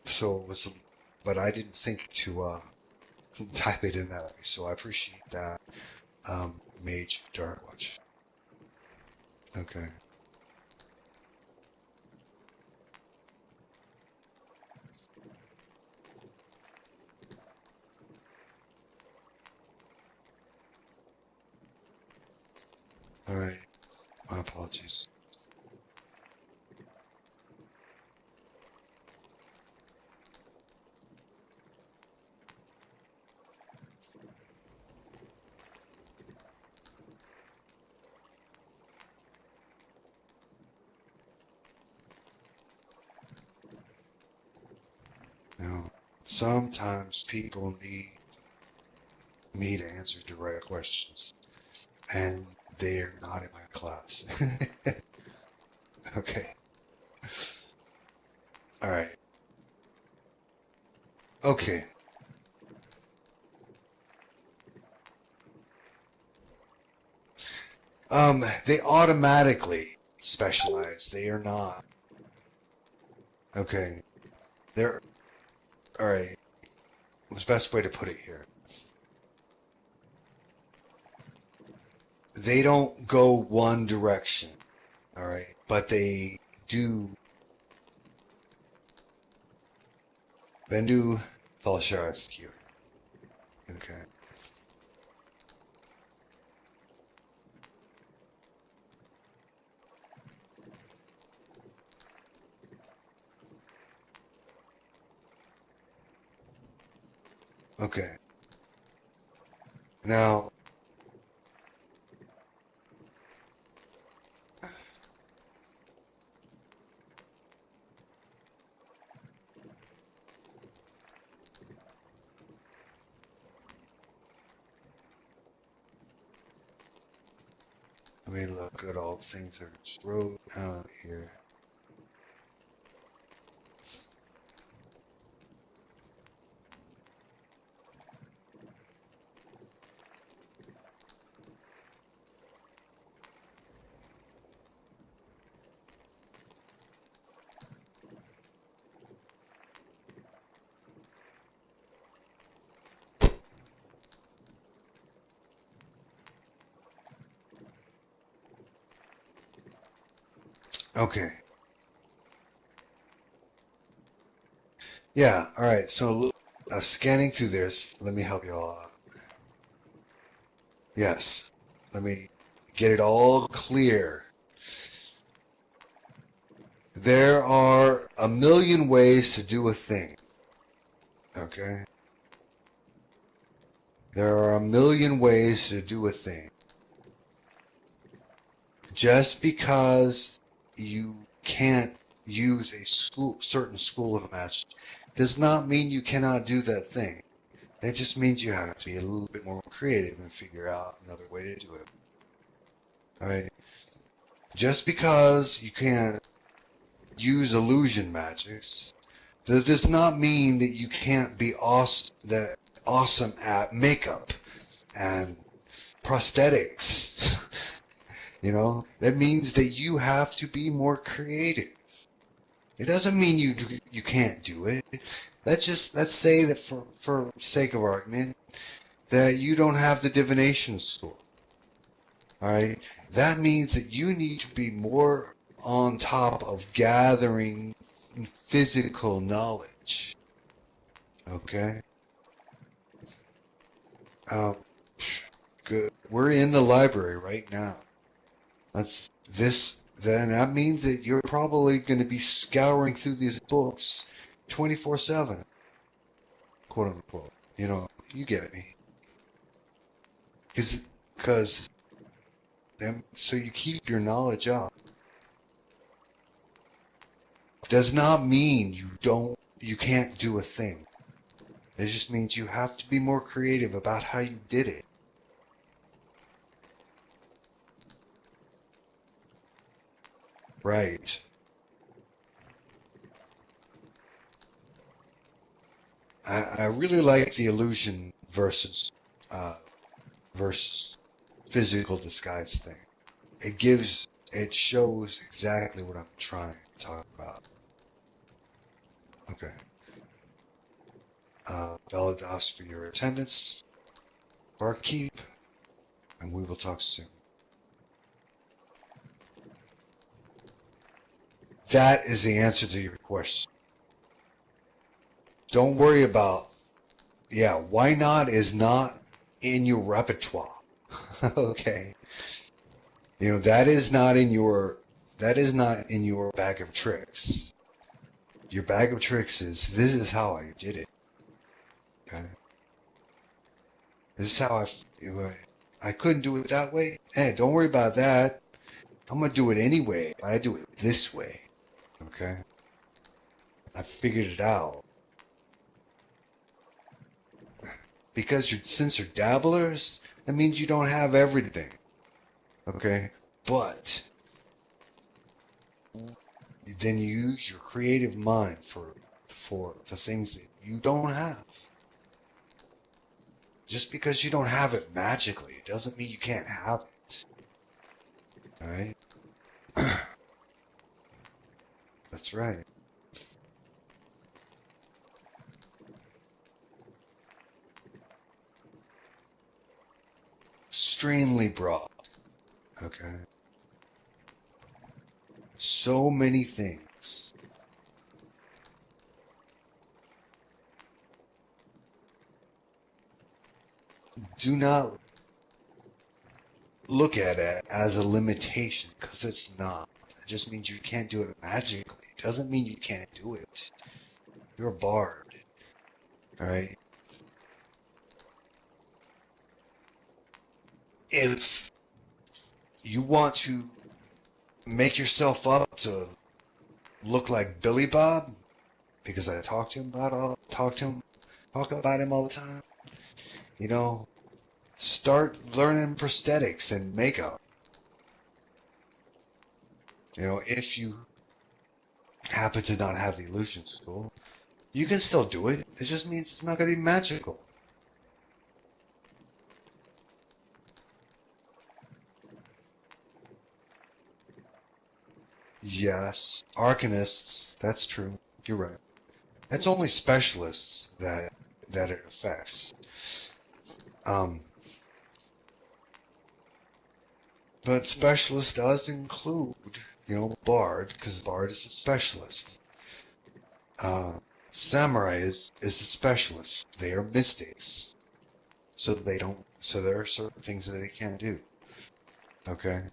S1: So it was, but I didn't think to type it in that way. So I appreciate that, Mage Darkwatch. Okay. All right. My apologies. Now, sometimes people need me to answer direct questions, and they're not in my class. Okay. All right. Okay. They automatically specialize. They are not. Okay. They're, all right. What's the best way to put it here? They don't go one direction. All right. But they do. Bendu Thalsharsky. Okay. Okay. Now, let me look at all the things I just wrote out here. Okay. Yeah, all right. So, scanning through this, let me help you all out. Yes. Let me get it all clear. There are a million ways to do a thing. Okay? There are a million ways to do a thing. Just because you can't use a certain school of magic does not mean you cannot do that thing. That just means you have to be a little bit more creative and figure out another way to do it. Alright? Just because you can't use illusion magics, that does not mean that you can't be awesome at makeup and prosthetics. You know, that means that you have to be more creative. It doesn't mean you can't do it. Let's say that for sake of argument, that you don't have the divination school. All right, that means that you need to be more on top of gathering physical knowledge. Okay. Good. We're in the library right now. Then that means that you're probably going to be scouring through these books 24/7, quote unquote. You know, you get me. Because so you keep your knowledge up. Does not mean you can't do a thing. It just means you have to be more creative about how you did it. Right. I really like the illusion uh, versus physical disguise thing. It shows exactly what I'm trying to talk about. Okay. Belados for your attendance, barkeep, and we will talk soon. That is the answer to your question. Don't worry about, yeah, why not is not in your repertoire. Okay. That is not in your bag of tricks. Your bag of tricks is, this is how I did it. Okay. This is how I couldn't do it that way. Hey, don't worry about that. I'm gonna do it anyway. I do it this way. Okay. I figured it out. Because since you're dabblers, that means you don't have everything. Okay? But then you use your creative mind for the things that you don't have. Just because you don't have it magically, it doesn't mean you can't have it. Alright? That's right. Extremely broad. Okay? So many things. Do not look at it as a limitation, because it's not. It just means you can't do it magically. It doesn't mean you can't do it. You're a bard. Alright? If you want to make yourself up to look like Billy Bob, because I talk about him all the time, start learning prosthetics and makeup. If you happen to not have the illusion school, you can still do it. It just means it's not going to be magical. Yes, arcanists, that's true. You're right. It's only specialists that it affects. But specialist does include, bard, because bard is a specialist. Samurai is a specialist. They are mystics. So there are certain things that they can't do. Okay?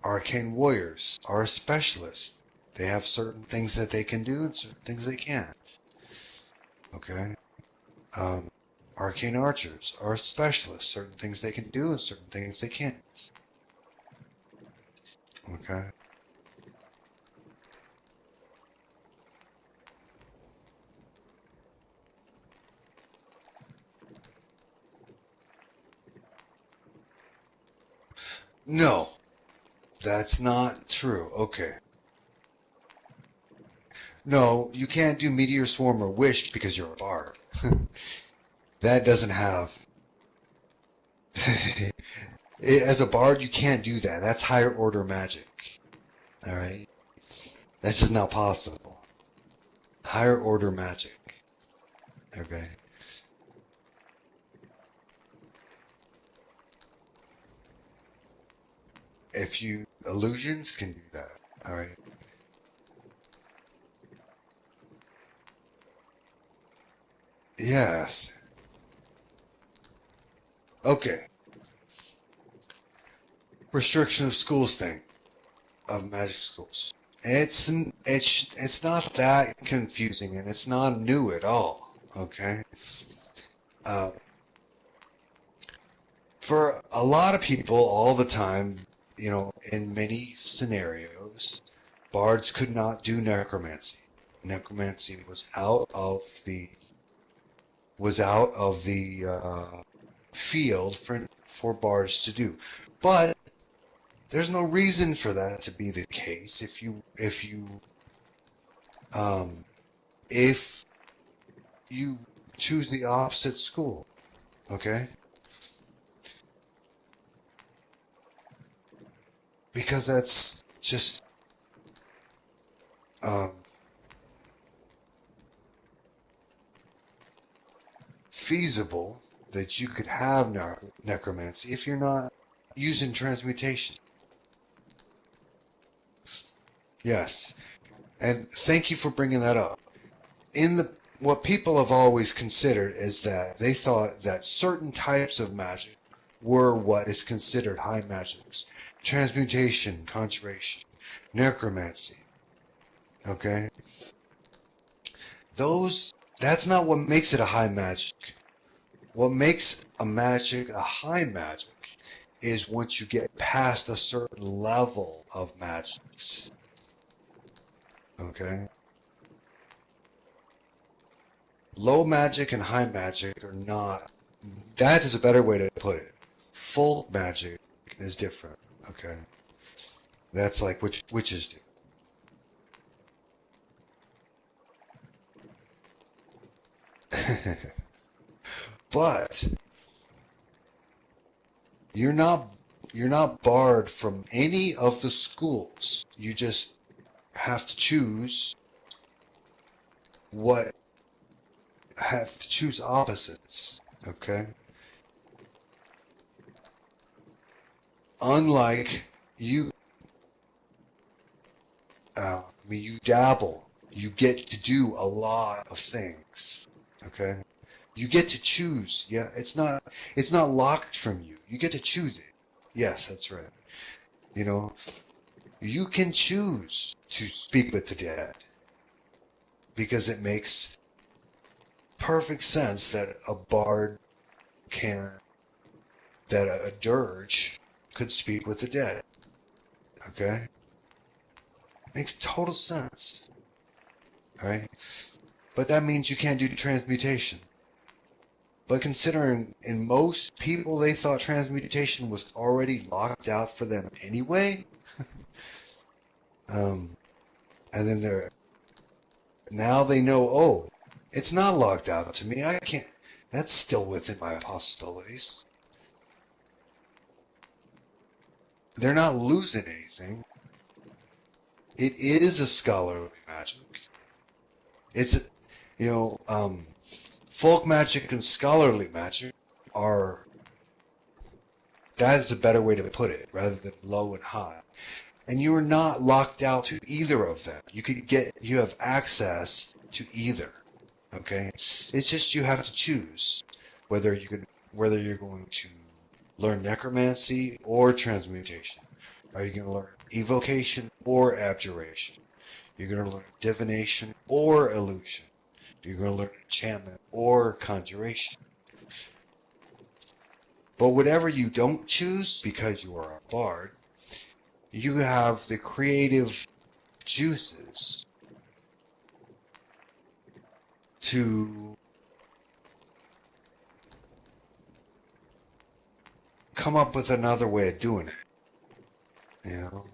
S1: Arcane warriors are specialists. They have certain things that they can do and certain things they can't. Okay? Arcane archers are specialists. Certain things they can do and certain things they can't. Okay? No, that's not true. Okay. No, you can't do Meteor Swarm or Wish because you're a bard. That doesn't have... As a bard, you can't do that. That's higher order magic. Alright? That's just not possible. Higher order magic. Okay? Illusions can do that. Alright? Yes. Okay. Restriction of schools thing. Of magic schools. It's not that confusing, and it's not new at all. Okay? For a lot of people, all the time, in many scenarios, bards could not do necromancy. Necromancy was out of the field for bards to do. But There's no reason for that to be the case um, if you choose the opposite school, okay? Because that's just um, feasible that you could have necromancy if you're not using transmutation. Yes, and thank you for bringing that up. What people have always considered is that they thought that certain types of magic were what is considered high magics. Transmutation, conjuration, necromancy. Okay? That's not what makes it a high magic. What makes a magic a high magic is once you get past a certain level of magics. Okay? Low magic and high magic are not. That is a better way to put it. Full magic is different. Okay? That's like witches do. But you're not barred from any of the schools. You just have to choose opposites. Okay? Unlike you, you dabble. You get to do a lot of things. Okay? You get to choose. Yeah, it's not locked from you. You get to choose it. Yes, that's right. You know, you can choose to speak with the dead because it makes perfect sense that a bard that a dirge could speak with the dead. Okay? Makes total sense. Alright? But that means you can't do transmutation. But considering in most people they thought transmutation was already locked out for them anyway, and then now they know, oh, it's not locked out to me. I can't. That's still within my possibilities. They're not losing anything. It is a scholarly magic. It's, folk magic and scholarly magic that is a better way to put it, rather than low and high. And you are not locked out to either of them. You have access to either. Okay? It's just you have to choose whether you're going to learn necromancy or transmutation. Are you going to learn evocation or abjuration? You're going to learn divination or illusion. You're going to learn enchantment or conjuration. But whatever you don't choose, because you are a bard, you have the creative juices to come up with another way of doing it. You know?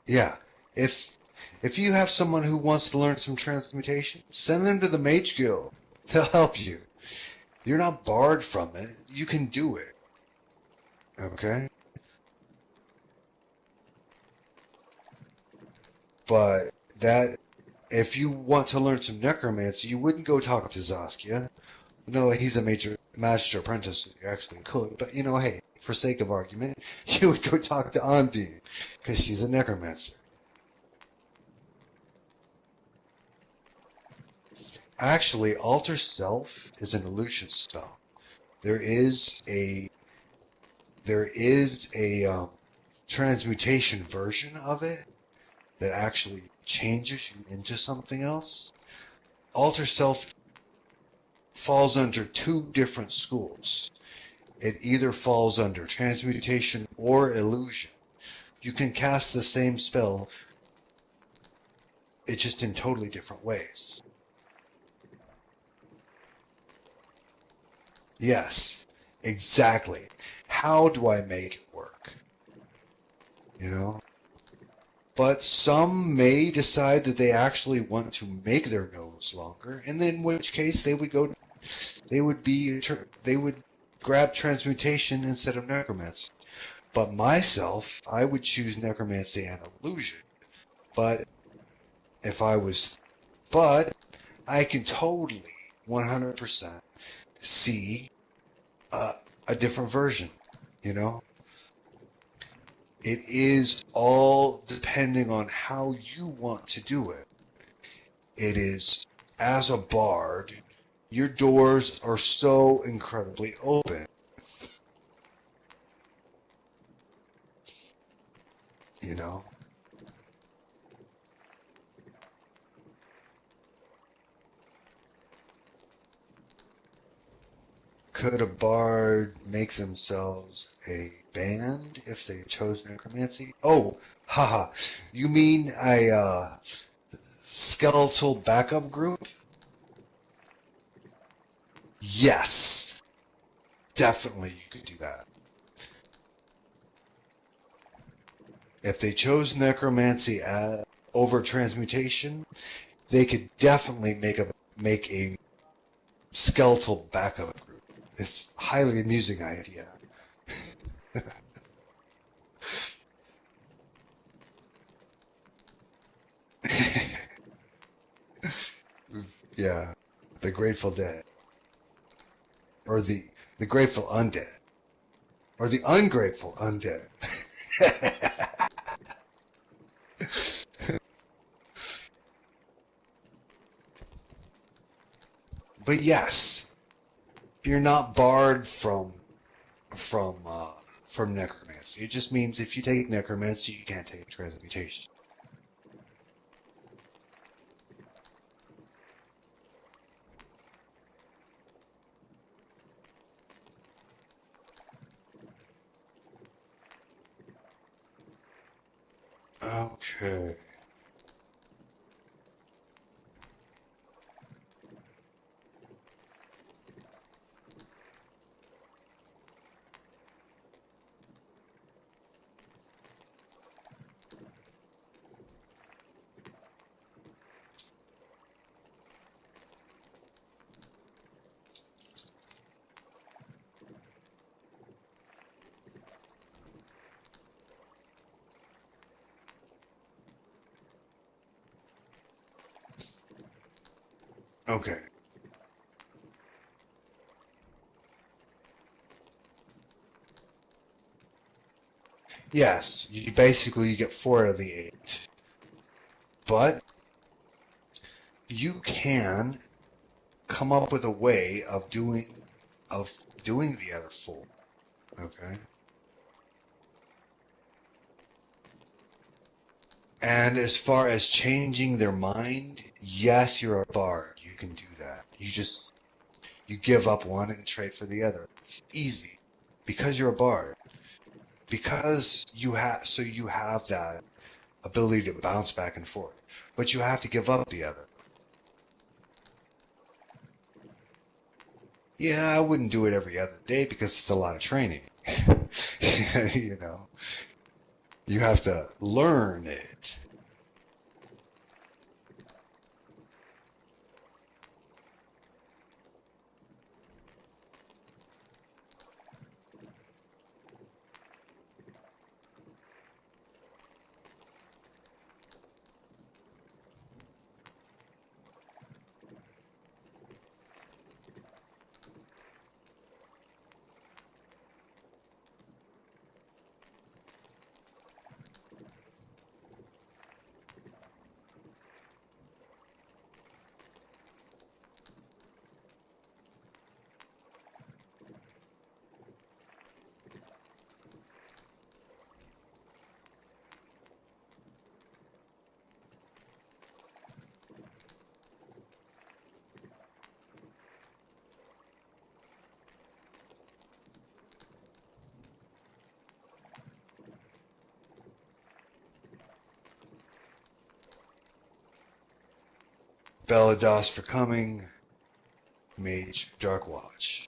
S1: Yeah. If you have someone who wants to learn some transmutation, send them to the Mage Guild. They'll help you. You're not barred from it. You can do it. Okay? But if you want to learn some necromancy, you wouldn't go talk to Zaskia. No, he's a master apprentice. You actually could. But, hey, for sake of argument, you would go talk to Undine, because she's a necromancer. Actually, Alter Self is an illusion spell. There is a transmutation version of it that actually changes you into something else. Alter Self falls under two different schools. It either falls under transmutation or illusion. You can cast the same spell It's just in totally different ways. Yes, exactly. How do I make it work? You know? But some may decide that they actually want to make their nose longer, and in which case they would go, they would grab transmutation instead of necromancy. But myself, I would choose necromancy and illusion. But if I was, but I can totally 100% see a different version, you know? It is all depending on how you want to do it. It is, as a bard, your doors are so incredibly open, you know? Could a bard make themselves a band if they chose necromancy? Oh, haha. You mean a skeletal backup group? Yes, definitely you could do that. If they chose necromancy over transmutation, they could definitely make a skeletal backup group. It's a highly amusing idea. Yeah, the Grateful Dead, or the Grateful Undead, or the Ungrateful Undead. But yes, you're not barred from from necromancy. It just means if you take necromancy, you can't take transmutation. Okay. Okay. Yes, you get 4 out of the 8, but you can come up with a way of doing the other 4. Okay. And as far as changing their mind, yes, you're a bard. You can do that. You give up one and trade for the other. It's easy because you're a bard. Because you have that ability to bounce back and forth, but you have to give up the other. Yeah, I wouldn't do it every other day because it's a lot of training. You know, you have to learn it. Balados for coming. Mage Dark Watch.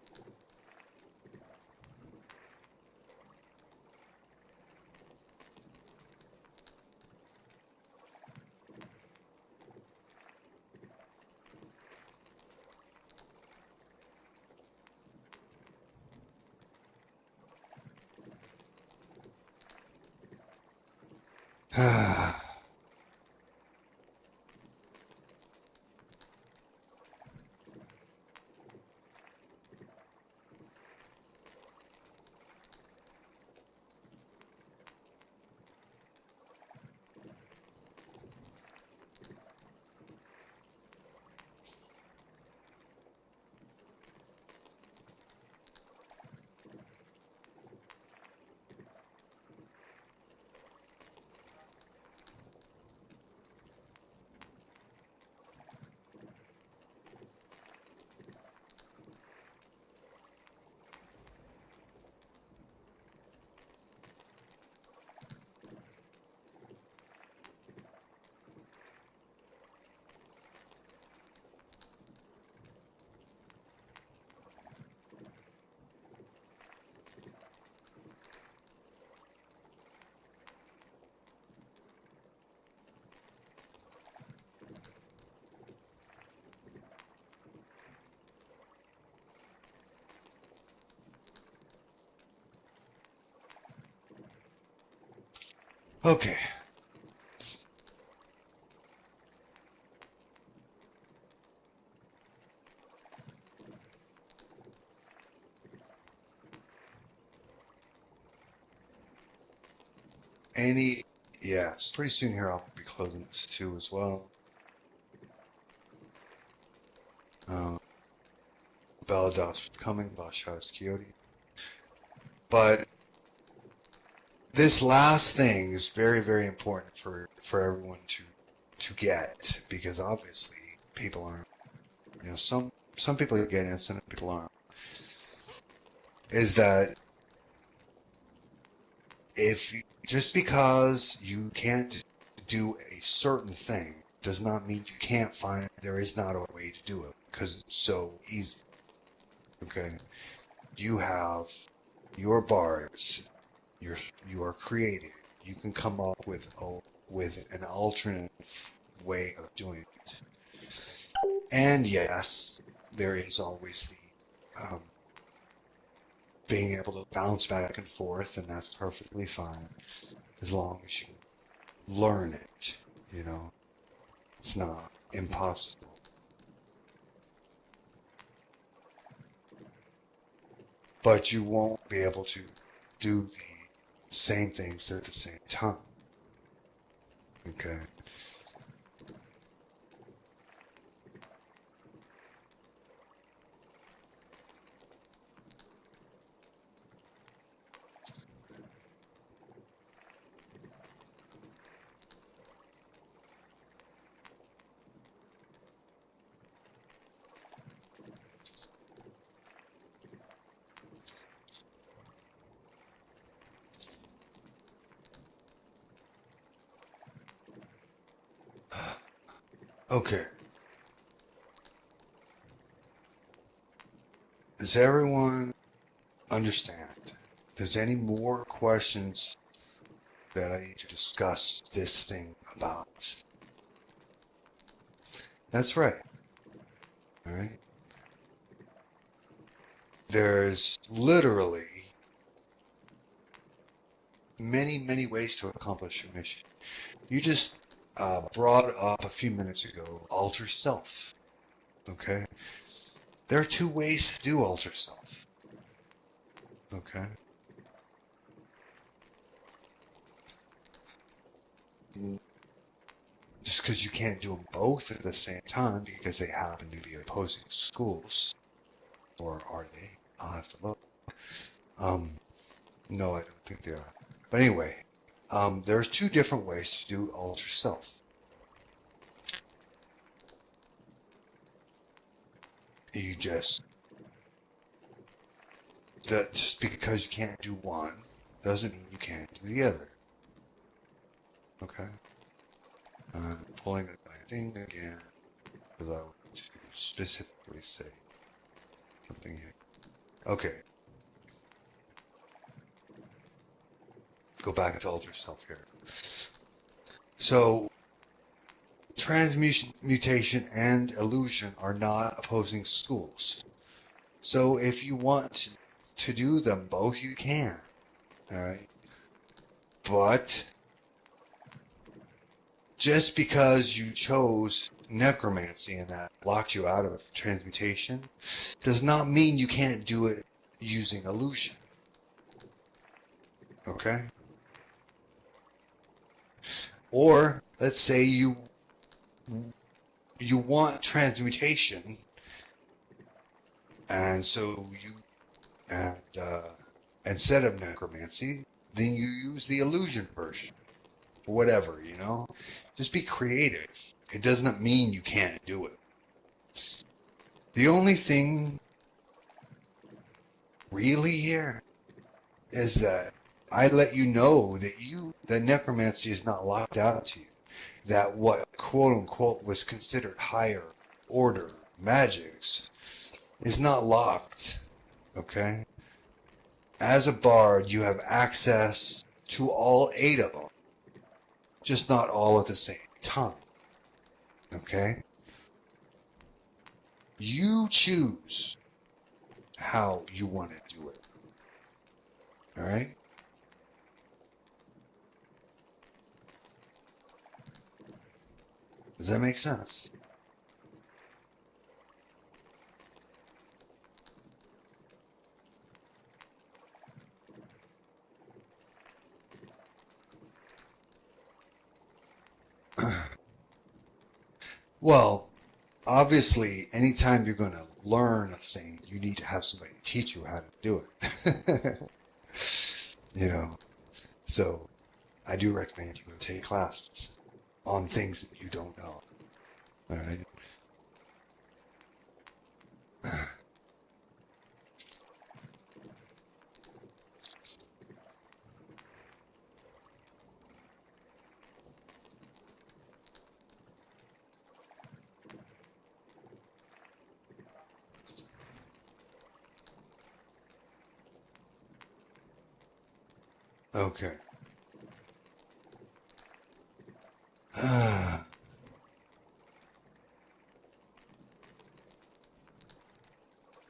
S1: Okay. Yes, pretty soon here I'll be closing this too as well. Balados coming, Vashaz Coyote. But this last thing is very, very important for everyone to get, because obviously people aren't, some people get it and some people aren't. Is that just because you can't do a certain thing does not mean you can't there is not a way to do it, because it's so easy. Okay, you have your bards, you are creative. You can come up with an alternate way of doing it. And yes, there is always the being able to bounce back and forth, and that's perfectly fine as long as you learn it. It's not impossible. But you won't be able to do the same things at the same time. Okay? Okay. Does everyone understand? There's any more questions that I need to discuss this thing about? That's right. All right. There's literally many, many ways to accomplish your mission. You just brought up a few minutes ago alter self. Okay? There are two ways to do alter self. Okay? Just because you can't do them both at the same time because they happen to be opposing schools. Or are they? I'll have to look. No, I don't think they are. But anyway, there's two different ways to do alter self. You just because you can't do one doesn't mean you can't do the other. Okay. Pulling the thing again. Because I want to specifically say something here. Okay. Go back to alter self here. So, transmutation and illusion are not opposing schools. So if you want to do them both, you can. Alright? But just because you chose necromancy and that blocked you out of transmutation does not mean you can't do it using illusion. Okay? Or let's say you want transmutation, and so you instead of necromancy, then you use the illusion version. Whatever, you know? Just be creative. It does not mean you can't do it. The only thing really here is that I let you know that necromancy is not locked out to you. That what quote unquote was considered higher order magics is not locked. Okay? As a bard, you have access to all 8 of them. Just not all at the same time. Okay? You choose how you want to do it. Alright? Does that make sense? Well, obviously, anytime you're going to learn a thing, you need to have somebody teach you how to do it. You know, so I do recommend you go take classes on things that you don't know. All right. Okay.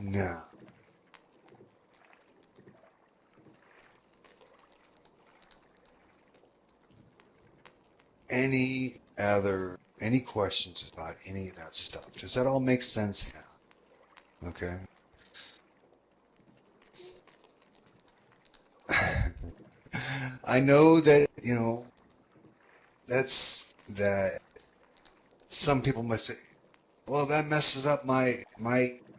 S1: Now, any questions about any of that stuff? Does that all make sense now? Okay. I know that, you know, that some people might say, well, that messes up the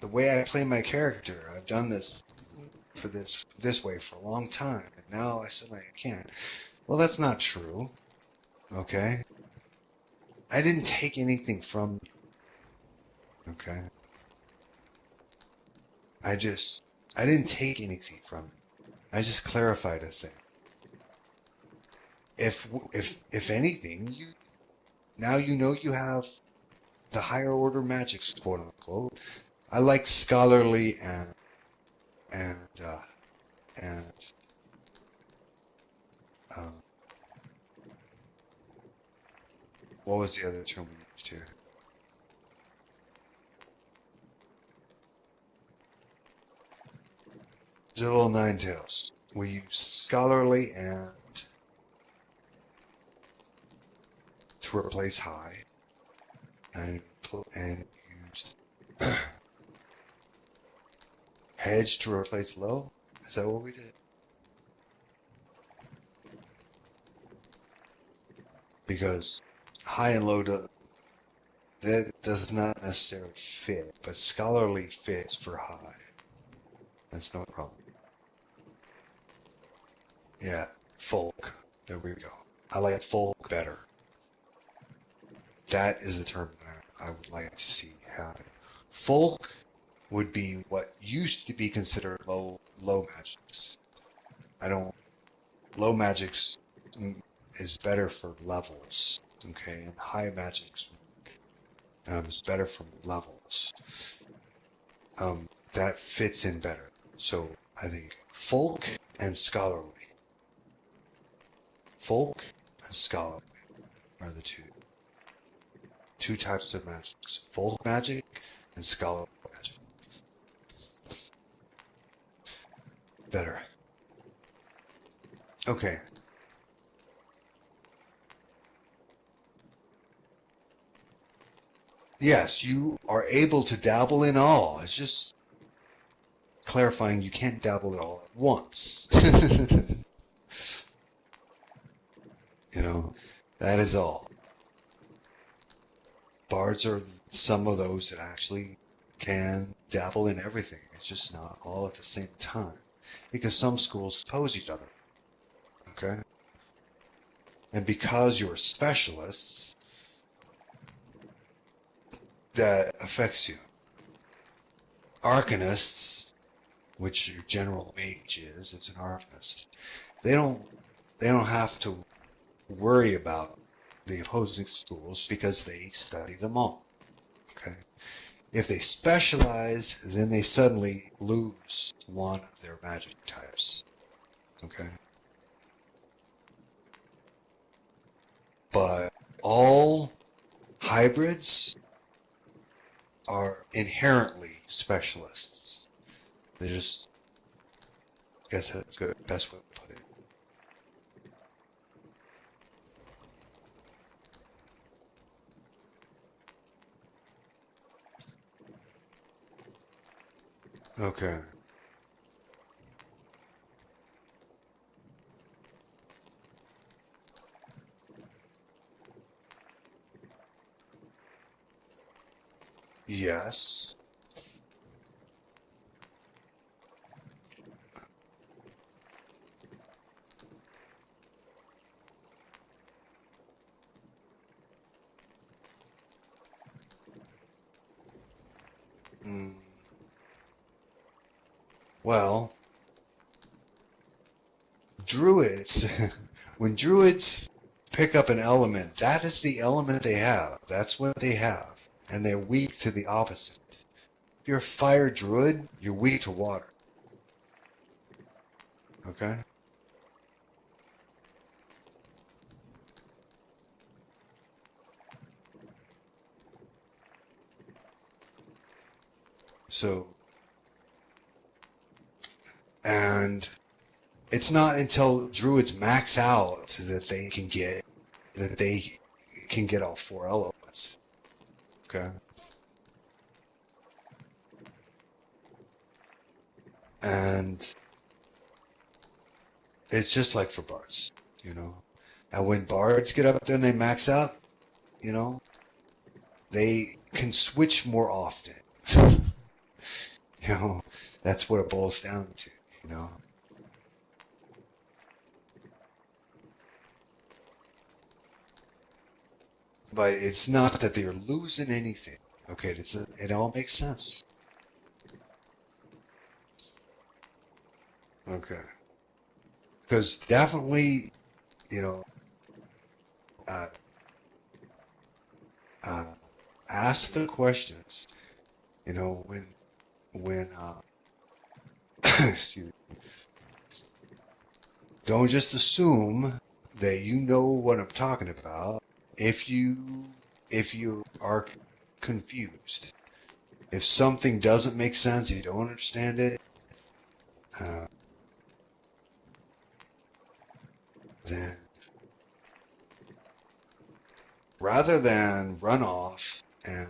S1: way I play my character. I've done this this way for a long time, and now I suddenly can't. Well, that's not true. Okay? I didn't take anything from you. Okay? I didn't take anything from you. I just clarified a thing. If anything, now you know you have the higher order magics, quote unquote. I like scholarly and um, what was the other term we used here? There's a little nine tails. We use scholarly and to replace high, and use hedge to replace low. Is that what we did? Because high and low that does not necessarily fit, but scholarly fits for high. That's no problem. Yeah, folk. There we go. I like folk better. That is the term that I would like to see happen. Folk would be what used to be considered low magics. Low magics is better for levels, okay, and high magics It's better from levels. That fits in better. So I think folk and scholarly. Folk and scholarly are the two types of magics. Folk magic and scholarly magic. Better. Okay. Yes, you are able to dabble in all. It's just clarifying you can't dabble it all at once. You know, that is all. Bards are some of those that actually can dabble in everything. It's just not all at the same time. Because some schools oppose each other. Okay? And because you're specialists, that affects you. Arcanists, which your general mage is an arcanist. They don't have to worry about the opposing schools because they study them all. Okay? If they specialize, then they suddenly lose one of their magic types. Okay? But all hybrids are inherently specialists. They just, I guess that's the best way to put it. Okay. Yes. Mm. Well, druids, when druids pick up an element, that is the element they have. That's what they have. And they're weak to the opposite. If you're a fire druid, you're weak to water. Okay? So, and it's not until druids max out that they can get all four elements. Okay? And it's just like for bards, you know. And when bards get up there and they max out, you know, they can switch more often. You know, that's what it boils down to, you know. But it's not that they're losing anything. Okay, it all makes sense. Okay. Because definitely, you know, uh, ask the questions. You know, when excuse me, don't just assume that you know what I'm talking about. If you are confused, if something doesn't make sense, you don't understand it, then rather than run off and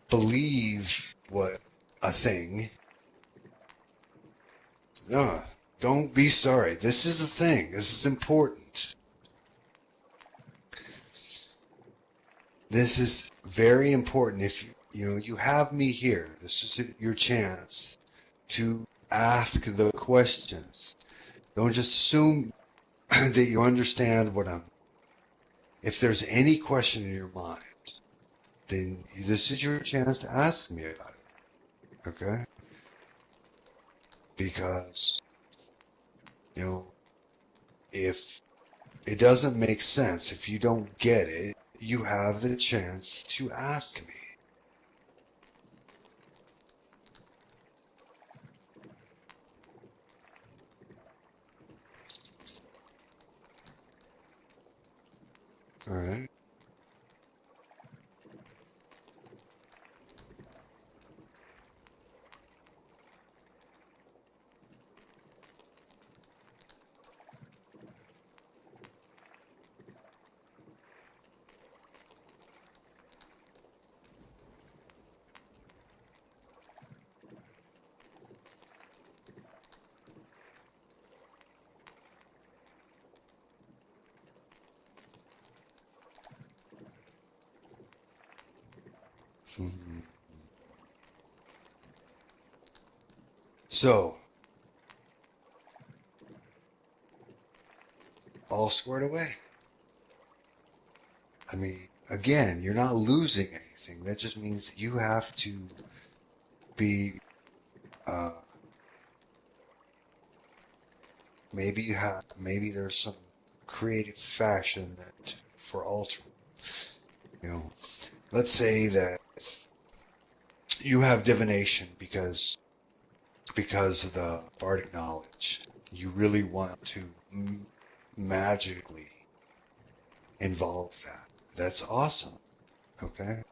S1: believe what a thing, no, don't be sorry. This is a thing. This is important. This is very important. If you have me here, this is your chance to ask the questions. Don't just assume that you understand what I'm. If there's any question in your mind, then this is your chance to ask me about it. Okay? Because, if it doesn't make sense, if you don't get it, you have the chance to ask me. All right. Mhm. So, all squared away. I mean, again, you're not losing anything. That just means that you have to be, uh, maybe there's some creative fashion that for alter. You know, let's say that you have divination because of the bardic knowledge. You really want to magically involve that. That's awesome. Okay.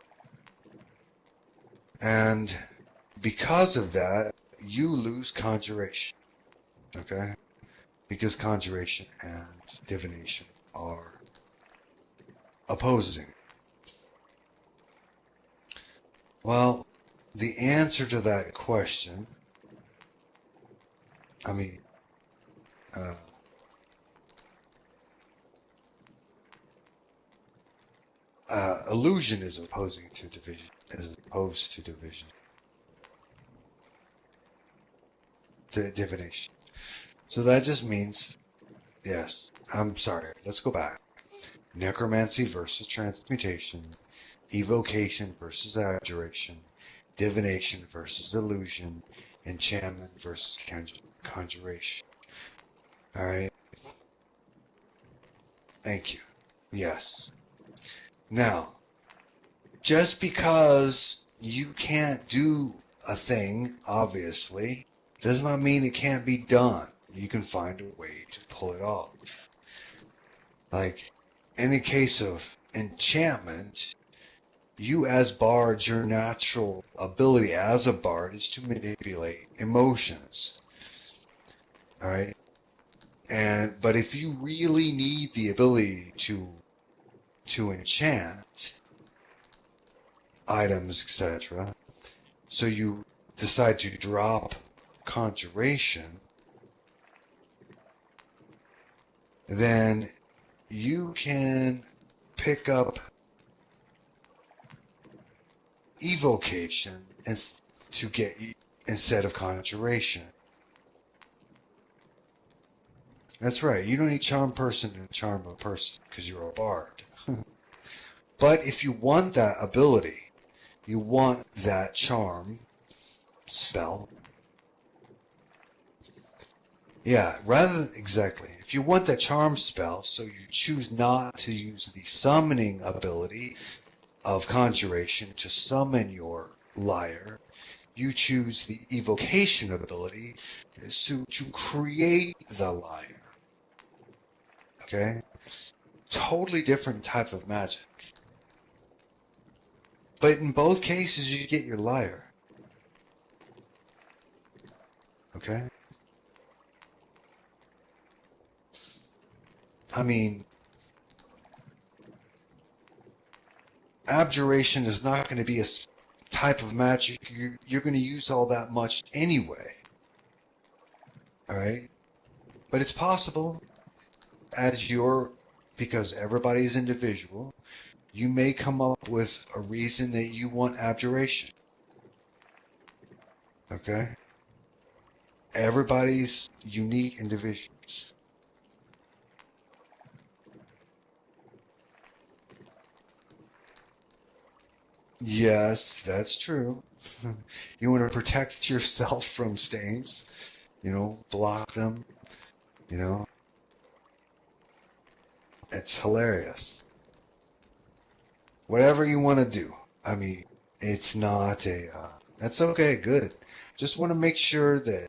S1: And because of that, you lose conjuration. Okay. Because conjuration and divination are opposing. Well, the answer to that question, I mean, uh, illusion is opposing to division, as opposed to division, to divination. So that just means, yes, I'm sorry, let's go back. Necromancy versus transmutation, evocation versus abjuration, divination versus illusion, enchantment versus conjuration. All right. Thank you. Yes. Now, just because you can't do a thing, obviously, does not mean it can't be done. You can find a way to pull it off. Like, in the case of enchantment, you as bards, your natural ability as a bard is to manipulate emotions. All right? But if you really need the ability to enchant items, etc., so you decide to drop conjuration, then you can pick up evocation to get instead of conjuration. That's right. You don't need charm person to charm a person because you're a bard. But if you want that ability, you want that charm spell. Yeah, exactly. If you want that charm spell, so you choose not to use the summoning ability of conjuration to summon your lyre, you choose the evocation ability to create the lyre. Okay? Totally different type of magic. But in both cases, you get your lyre. Okay? I mean, abjuration is not going to be a type of magic you're going to use all that much anyway. Alright? But it's possible, because everybody's individual, you may come up with a reason that you want abjuration. Okay? Everybody's unique individuals. Yes, that's true. You want to protect yourself from stains, block them, you know. It's hilarious. Whatever you want to do. I mean, it's not a. That's okay. Good. Just want to make sure that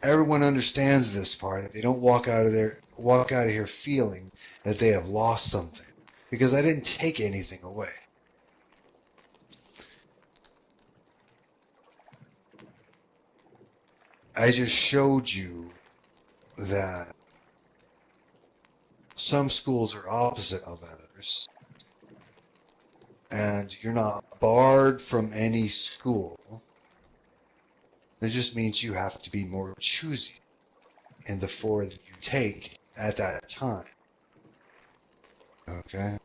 S1: everyone understands this part. They don't walk out of here feeling that they have lost something, because I didn't take anything away. I just showed you that some schools are opposite of others, and you're not barred from any school. It just means you have to be more choosy in the four that you take at that time. Okay?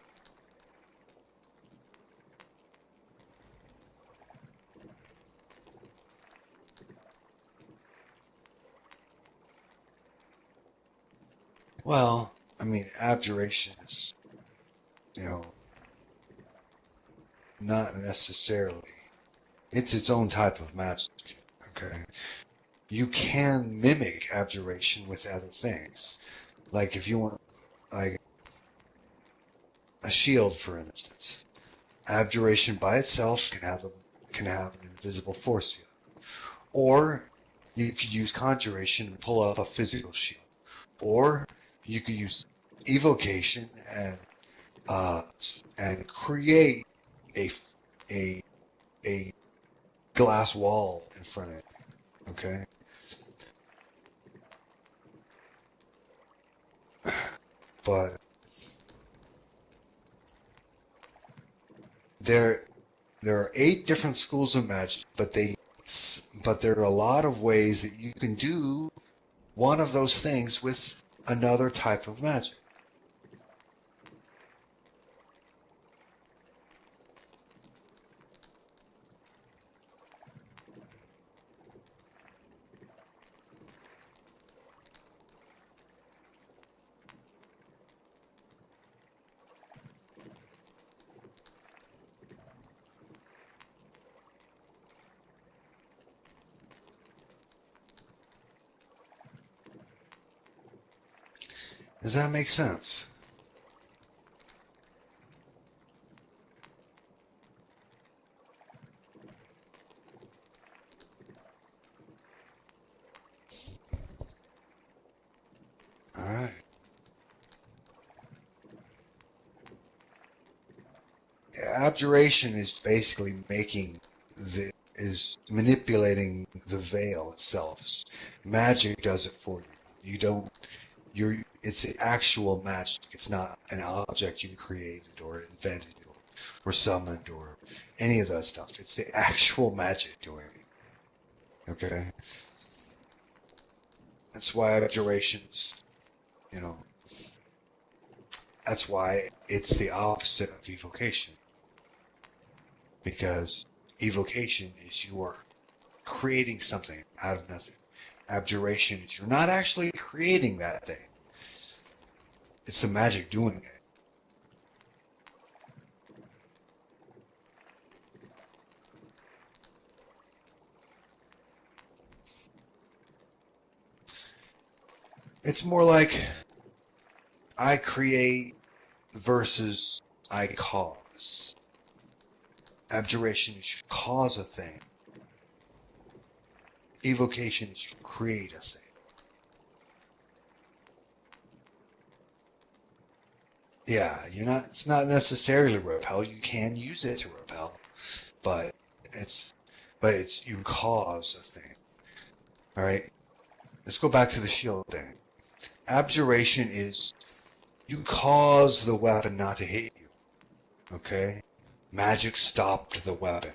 S1: Well, I mean, abjuration is, you know, not necessarily. It's its own type of magic. Okay? You can mimic abjuration with other things. Like if you want, like a shield, for instance. Abjuration by itself can have an invisible force field. Or you could use conjuration and pull up a physical shield. Or you could use evocation and create a a glass wall in front of it. Okay. But there are 8 different schools of magic, but there are a lot of ways that you can do one of those things with another type of magic. Does that make sense? All right. Abjuration is basically manipulating the veil itself. Magic does it for you. You don't. It's the actual magic. It's not an object you created or invented or summoned or any of that stuff. It's the actual magic doing it. Okay? That's why abjurations, you know, that's why it's the opposite of evocation. Because evocation is you are creating something out of nothing. Abjuration is you're not actually creating that thing. It's the magic doing it. It's more like I create versus I cause. Abjuration is you cause a thing. Evocation is you create a thing. Yeah, it's not necessarily repel. You can use it to repel, but it's you cause a thing. All right. Let's go back to the shield thing. Abjuration is you cause the weapon not to hit you. Okay? Magic stopped the weapon.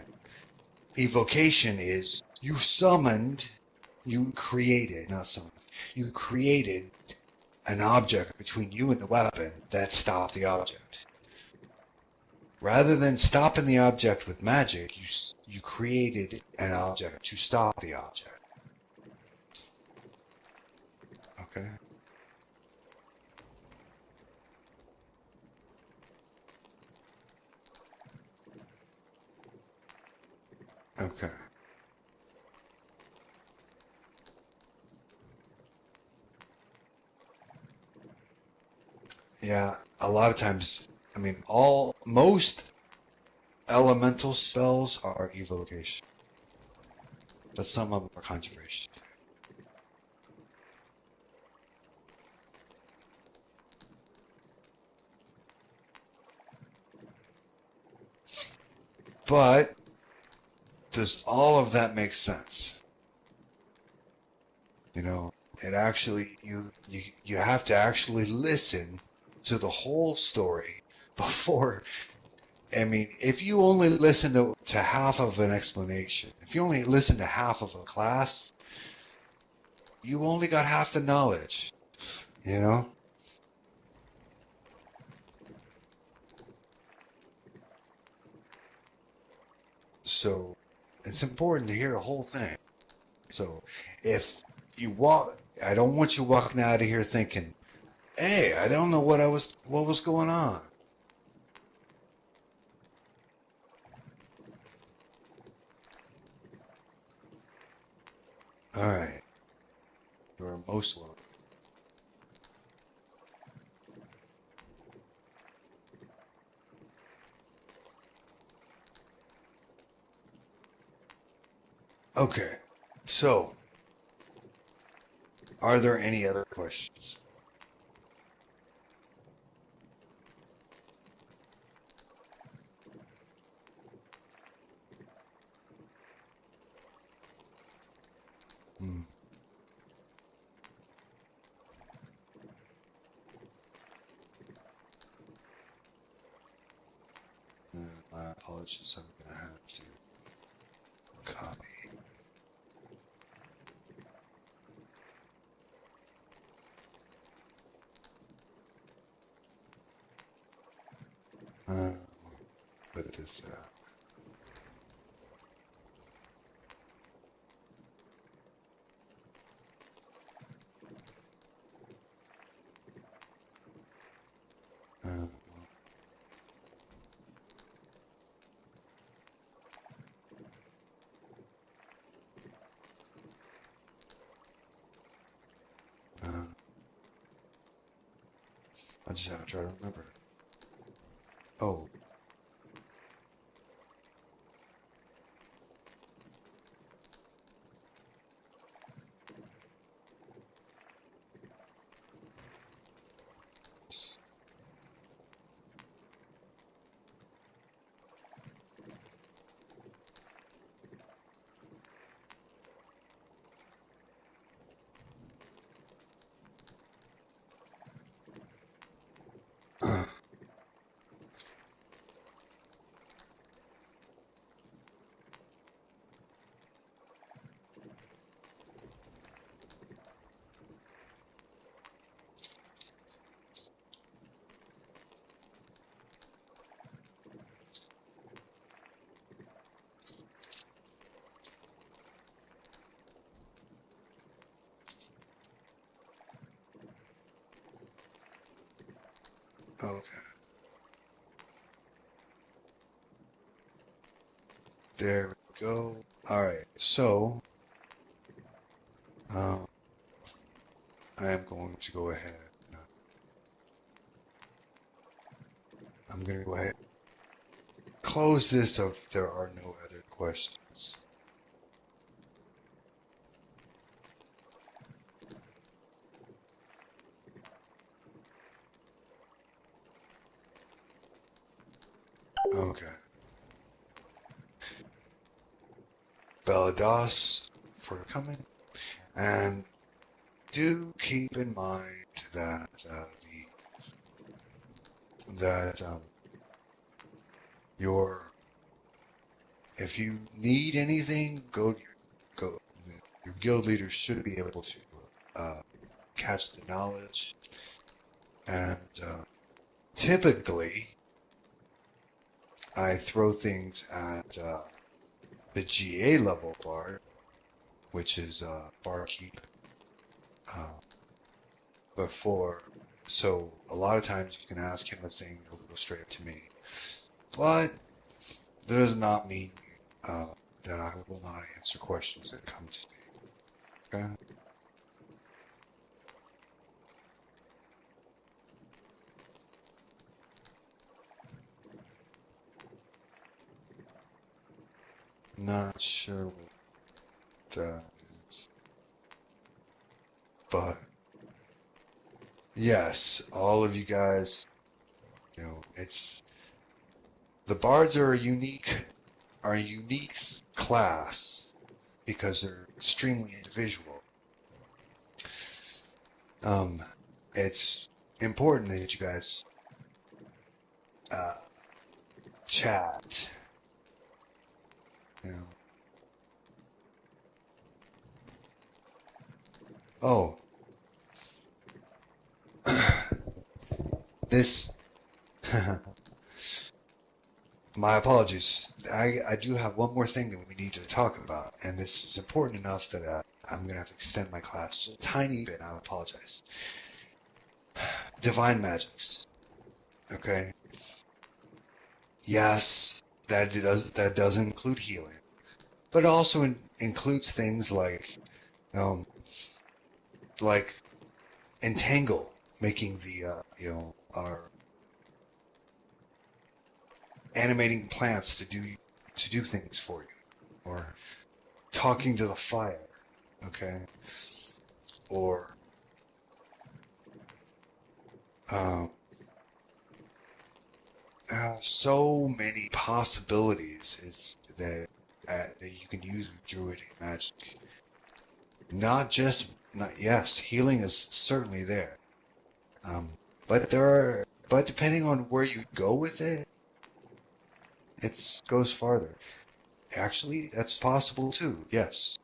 S1: Evocation is you created an object between you and the weapon that stopped the object. Rather than stopping the object with magic, you created an object to stop the object. Okay? Okay. Yeah, a lot of times, I mean, most elemental spells are evocation, but some of them are conjuration. But does all of that make sense? You know, it actually you have to actually listen to the whole story before. I mean, if you only listen to half of an explanation, if you only listen to half of a class, you only got half the knowledge. You know. So it's important to hear the whole thing. So if you walk, I don't want you walking out of here thinking, "Hey, I don't know what was going on." All right, you're most welcome. Okay, so are there any other questions? Hmm. My apologies. I'm gonna have to copy. Put this out. Uh, uh, I just have to try to remember. Oh, okay. There we go. All right. So, um, I am going to go ahead. I'm going to go ahead and close this if there are no other questions. Okay. Beladas for coming, and do keep in mind that that your if you need anything, go. Your guild leader should be able to uh, catch the knowledge, and typically I throw things at the GA level bard, which is barkeep. Uh, before, so a lot of times you can ask him a thing, he'll go straight to me. But that does not mean uh, that I will not answer questions that come to me. Okay? not sure what that is. But yes, all of you guys, it's the bards are a unique class because they're extremely individual. It's important that you guys chat. Oh, this. My apologies. I do have one more thing that we need to talk about, and this is important enough that I'm going to have to extend my class just a tiny bit. I apologize. Divine magics. Okay. Yes, that does include healing, but it also includes things like entangle, making the our animating plants to do things for you, or talking to the fire, okay, or so many possibilities that you can use with druidic magic. Yes, healing is certainly there, but depending on where you go with it, it goes farther. Actually, that's possible too. Yes,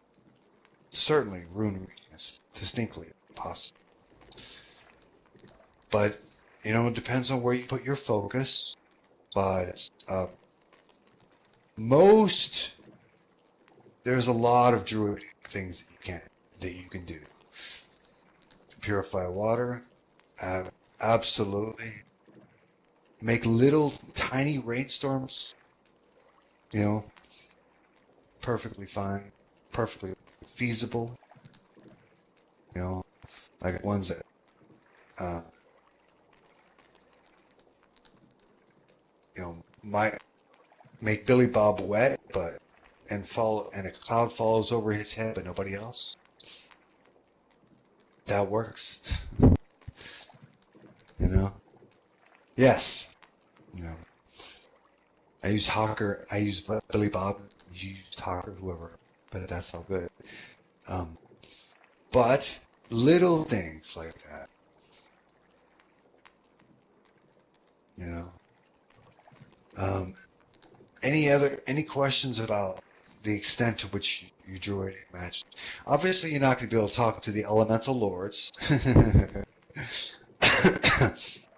S1: certainly rune reading is distinctly possible. But it depends on where you put your focus. But there's a lot of druidic things that you can do. Purify water, absolutely. Make little tiny rainstorms, perfectly fine, perfectly feasible. Like ones that might make Billy Bob wet, and a cloud falls over his head, but nobody else. That works. Yes. I use Hawker. I use Billy Bob. You used Hawker, whoever. But that's all good. But little things like that. Any questions about the extent to which you druidic magic? Obviously, you're not going to be able to talk to the elemental lords,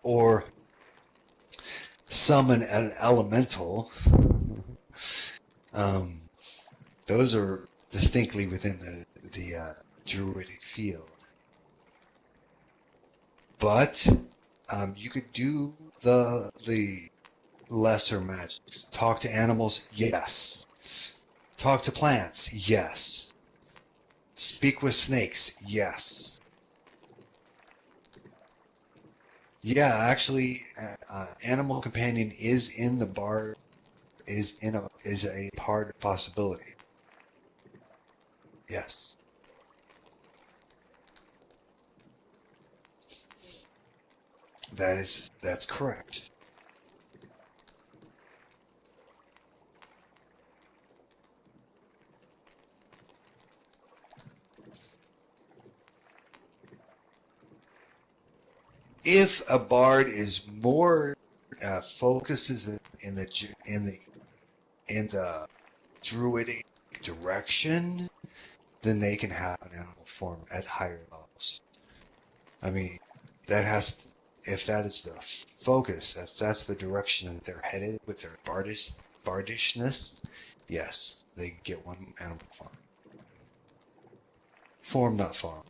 S1: or summon an elemental. Those are distinctly within the druidic field. But you could do the lesser magics. Talk to animals, yes. Talk to plants, yes. Speak with snakes, yes. Yeah, actually, animal companion is in the bard is a part of possibility. Yes. That's correct. If a bard is more focuses in the druidic direction, then they can have an animal form at higher levels. I mean, if that is the focus, if that's the direction that they're headed with their bardishness, yes, they can get one animal form. Form, not farm.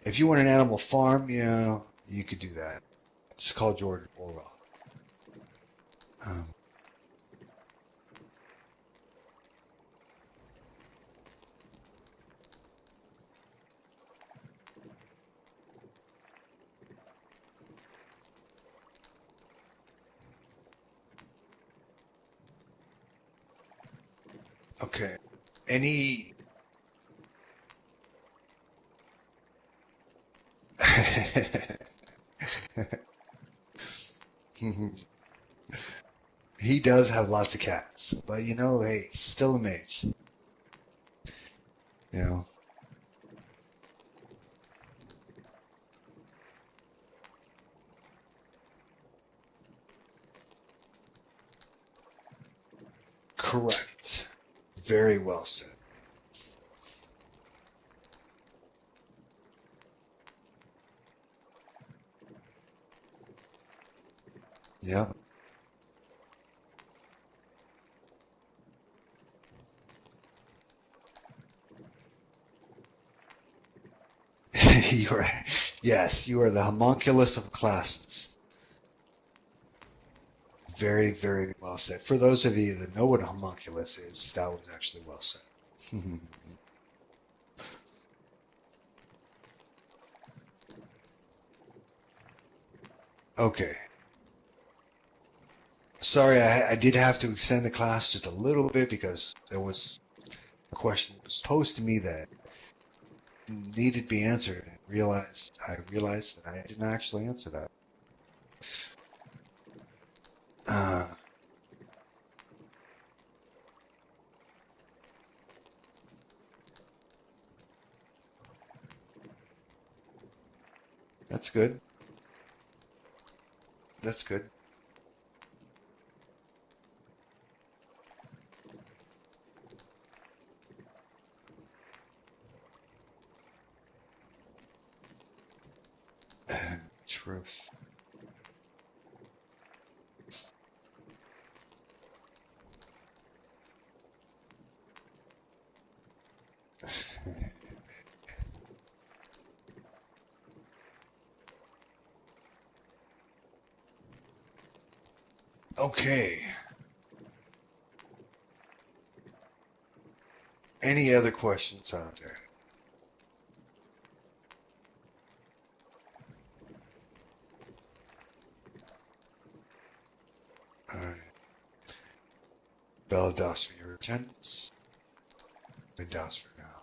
S1: If you want an animal farm, you could do that. Just call George Orwell. Okay. Any. He does have lots of cats, but hey, still a mage. You know, correct. Very well said. Yeah. You're, yes, you are the homunculus of classes. Very, very well said. For those of you that know what a homunculus is, that was actually well said. Okay. Sorry, I did have to extend the class just a little bit because there was a question that was posed to me that needed to be answered. And I realized that I didn't actually answer that. Uh, that's good. That's good. Truth. Okay. Any other questions out there? All right. Bella, dos for your attendance. And dos for now.